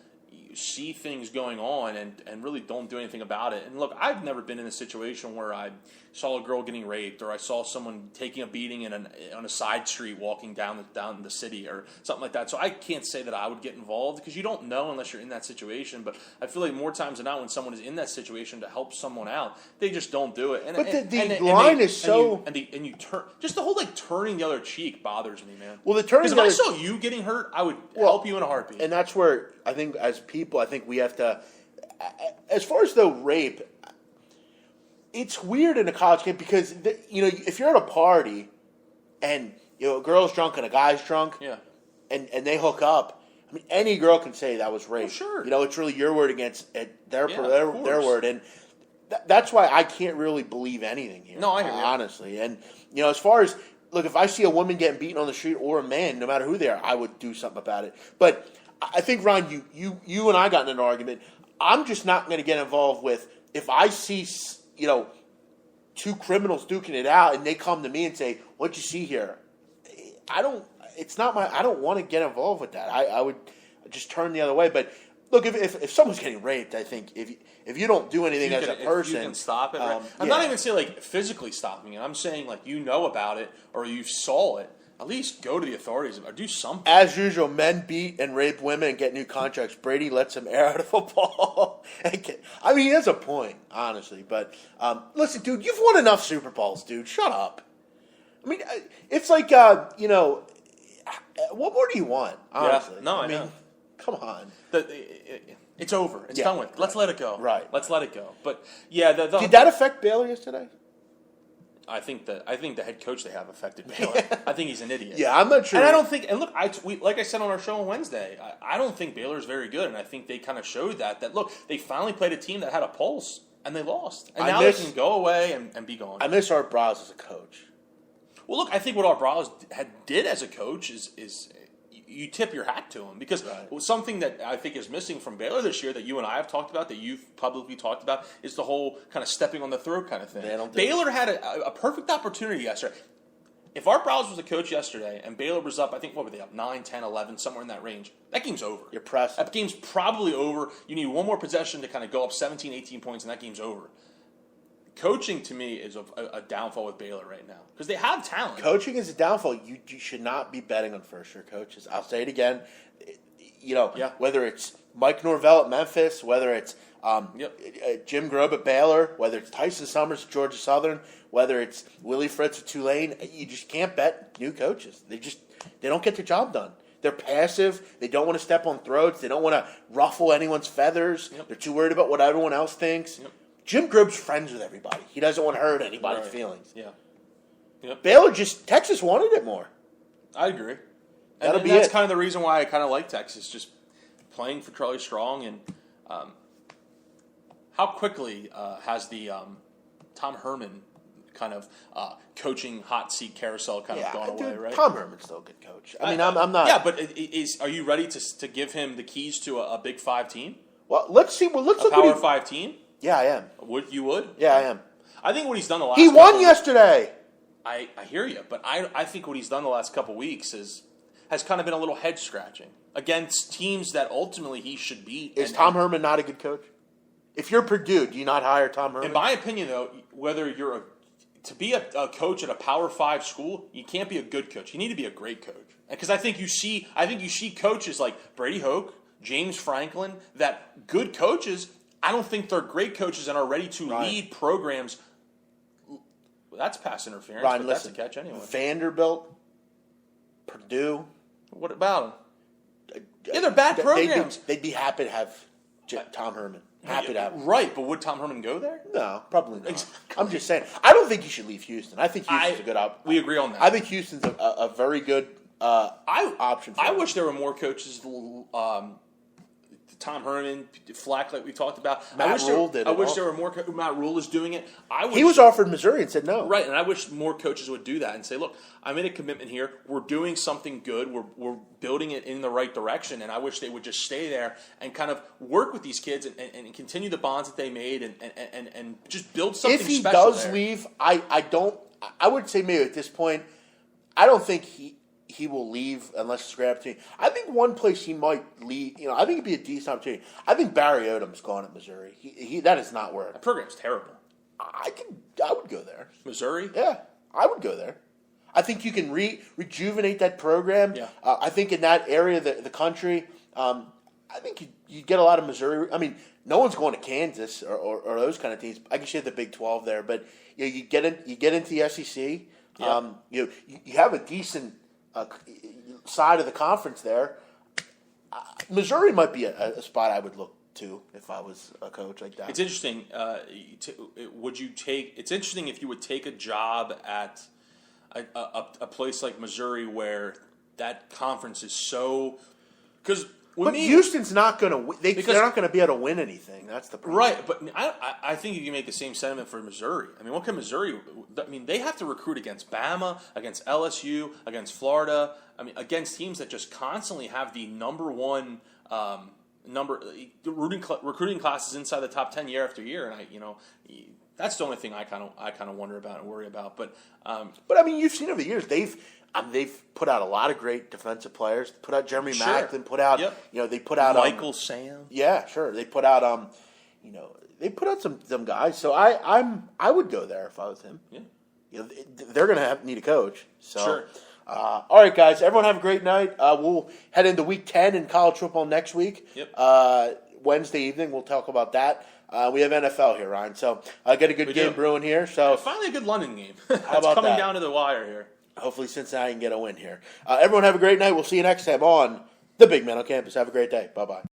see things going on and really don't do anything about it. And look, I've never been in a situation where I saw a girl getting raped or I saw someone taking a beating on a side street walking down the city or something like that. So I can't say that I would get involved because you don't know unless you're in that situation. But I feel like more times than not when someone is in that situation to help someone out, they just don't do it. The line is so... And you turn... Just the whole turning the other cheek bothers me, man. Well, the turning... Because if I saw you getting hurt, I would help you in a heartbeat. And that's where I think as people, I think we have to... As far as the rape... It's weird in a college camp because if you're at a party and a girl's drunk and a guy's drunk, and they hook up, I mean any girl can say that was rape. Oh, sure. It's really your word against their word, and that's why I can't really believe anything here. No, I hear you. Honestly, and as far as look, if I see a woman getting beaten on the street or a man, no matter who they are, I would do something about it. But I think Ron, you and I got in an argument. I'm just not going to get involved with if I see. 2 criminals duking it out, and they come to me and say, "What'd you see here?" I don't want to get involved with that. I would just turn the other way. But look, if someone's getting raped, I think if you don't do anything as a person, you can stop it. Right? I'm not even saying physically stopping it. I'm saying about it or you saw it. At least go to the authorities or do something. As usual, men beat and rape women and get new contracts. Brady lets them air out of football. I mean, he has a point, honestly. But listen, dude, you've won enough Super Bowls, dude. Shut up. I mean, it's like, what more do you want, honestly? Yeah. No, I mean, know. Come on. It's over. It's Yeah, done with. Let's let it go. Right. Let's let it go. But yeah, Did that affect Baylor yesterday? I think the head coach they have affected Baylor. I think he's an idiot. Yeah, I'm not sure. And I don't think. And look, like I said on our show on Wednesday, I don't think Baylor's very good, and I think they kind of showed that. That look, they finally played a team that had a pulse, and they lost, and now they can go away and be gone. I miss Art Browse as a coach. Well, look, I think what Art Browse did as a coach is you tip your hat to him, because something that I think is missing from Baylor this year that you and I have talked about, that you've publicly talked about, is the whole kind of stepping on the throat kind of thing. Baylor had a perfect opportunity yesterday. If Art Browse was a coach yesterday and Baylor was up, I think, what were they up, 9, 10, 11, somewhere in that range, that game's over. You're pressed. That game's probably over. You need one more possession to kind of go up 17, 18 points, and that game's over. Coaching, to me, is a downfall with Baylor right now, because they have talent. Coaching is a downfall. You should not be betting on first-year coaches. I'll say it again. Whether it's Mike Norvell at Memphis, whether it's Jim Grobe at Baylor, whether it's Tyson Summers at Georgia Southern, whether it's Willie Fritz at Tulane, you just can't bet new coaches. They don't get their job done. They're passive. They don't want to step on throats. They don't want to ruffle anyone's feathers. They're too worried about what everyone else thinks. Jim Grobe's friends with everybody. He doesn't want to hurt anybody's feelings. Yeah. Yep. Baylor Texas wanted it more. I agree. That'll be that's it. kind of the reason why I kind of like Texas, just playing for Charlie Strong, and how quickly has the Tom Herman kind of coaching hot seat carousel kind of gone away, right? Tom Herman's still a good coach. I mean, I'm not. Yeah, but are you ready to give him the keys to a Big 5 team? Well, let's see. Well, let's a look. Power 5 team? Yeah, I am. You would? Yeah, I am. I think what he's done the last. He won yesterday. I hear you, but I think what he's done the last couple weeks has kind of been a little head scratching against teams that ultimately he should beat. Is Tom Herman not a good coach? If you're Purdue, do you not hire Tom Herman? In my opinion, though, whether you're to be a coach at a Power 5 school, you can't be a good coach. You need to be a great coach, because I think you see coaches like Brady Hoke, James Franklin, that good coaches. I don't think they're great coaches and are ready to lead programs. Well, that's pass interference, Ryan, but listen, that's a catch anyway. Vanderbilt, Purdue. What about them? Yeah, they're bad programs. They'd be happy to have Tom Herman. Happy to have him. Right, but would Tom Herman go there? No, probably not. I'm just saying. I don't think he should leave Houston. I think Houston's a good option. We agree on that. I think Houston's a very good option for him. I wish there were more coaches. Tom Herman, Flack, like we talked about. Matt Rule did it. I wish there were more. Matt Rule is doing it. He was offered Missouri and said no. Right, and I wish more coaches would do that and say, "Look, I made a commitment here. We're doing something good. We're building it in the right direction." And I wish they would just stay there and kind of work with these kids and continue the bonds that they made and just build something special. If he does leave, I would say maybe at this point, I don't think he will leave unless it's a great opportunity. I think one place he might leave, I think it'd be a decent opportunity. I think Barry Odom's gone at Missouri. He that is not work. That program's terrible. I would go there. Missouri? Yeah, I would go there. I think you can rejuvenate that program. Yeah. I think in that area of the country, I think you get a lot of Missouri. I mean, no one's going to Kansas or those kind of teams. I guess you have the Big 12 there, but you get into the SEC. Yeah. You have a decent side of the conference there. Missouri might be a spot I would look to if I was a coach like that. It's interesting. It's interesting if you would take a job at a place like Missouri where that conference is so. But Houston's not going to. They're not going to be able to win anything. That's the problem. Right, but I think you can make the same sentiment for Missouri. I mean, what can Missouri? I mean, they have to recruit against Bama, against LSU, against Florida. I mean, against teams that just constantly have the number one recruiting classes inside the top 10 year after year, and that's the only thing I kind of wonder about and worry about. But I mean, you've seen over the years they've put out a lot of great defensive players. Put out Jeremy Macklin. Put out they put out Michael Sam. Yeah, sure. They put out they put out some guys. So I would go there if I was him. Yeah. They're going to need a coach. So. Sure. All right, guys. Everyone have a great night. We'll head into Week 10 in college football next week. Yep. Wednesday evening, we'll talk about that. We have NFL here, Ryan. So I got a good game brewing here. So finally a good London game. How about coming that? down to the wire here. Hopefully Cincinnati can get a win here. Everyone have a great night. We'll see you next time on The Big Man on Campus. Have a great day. Bye-bye.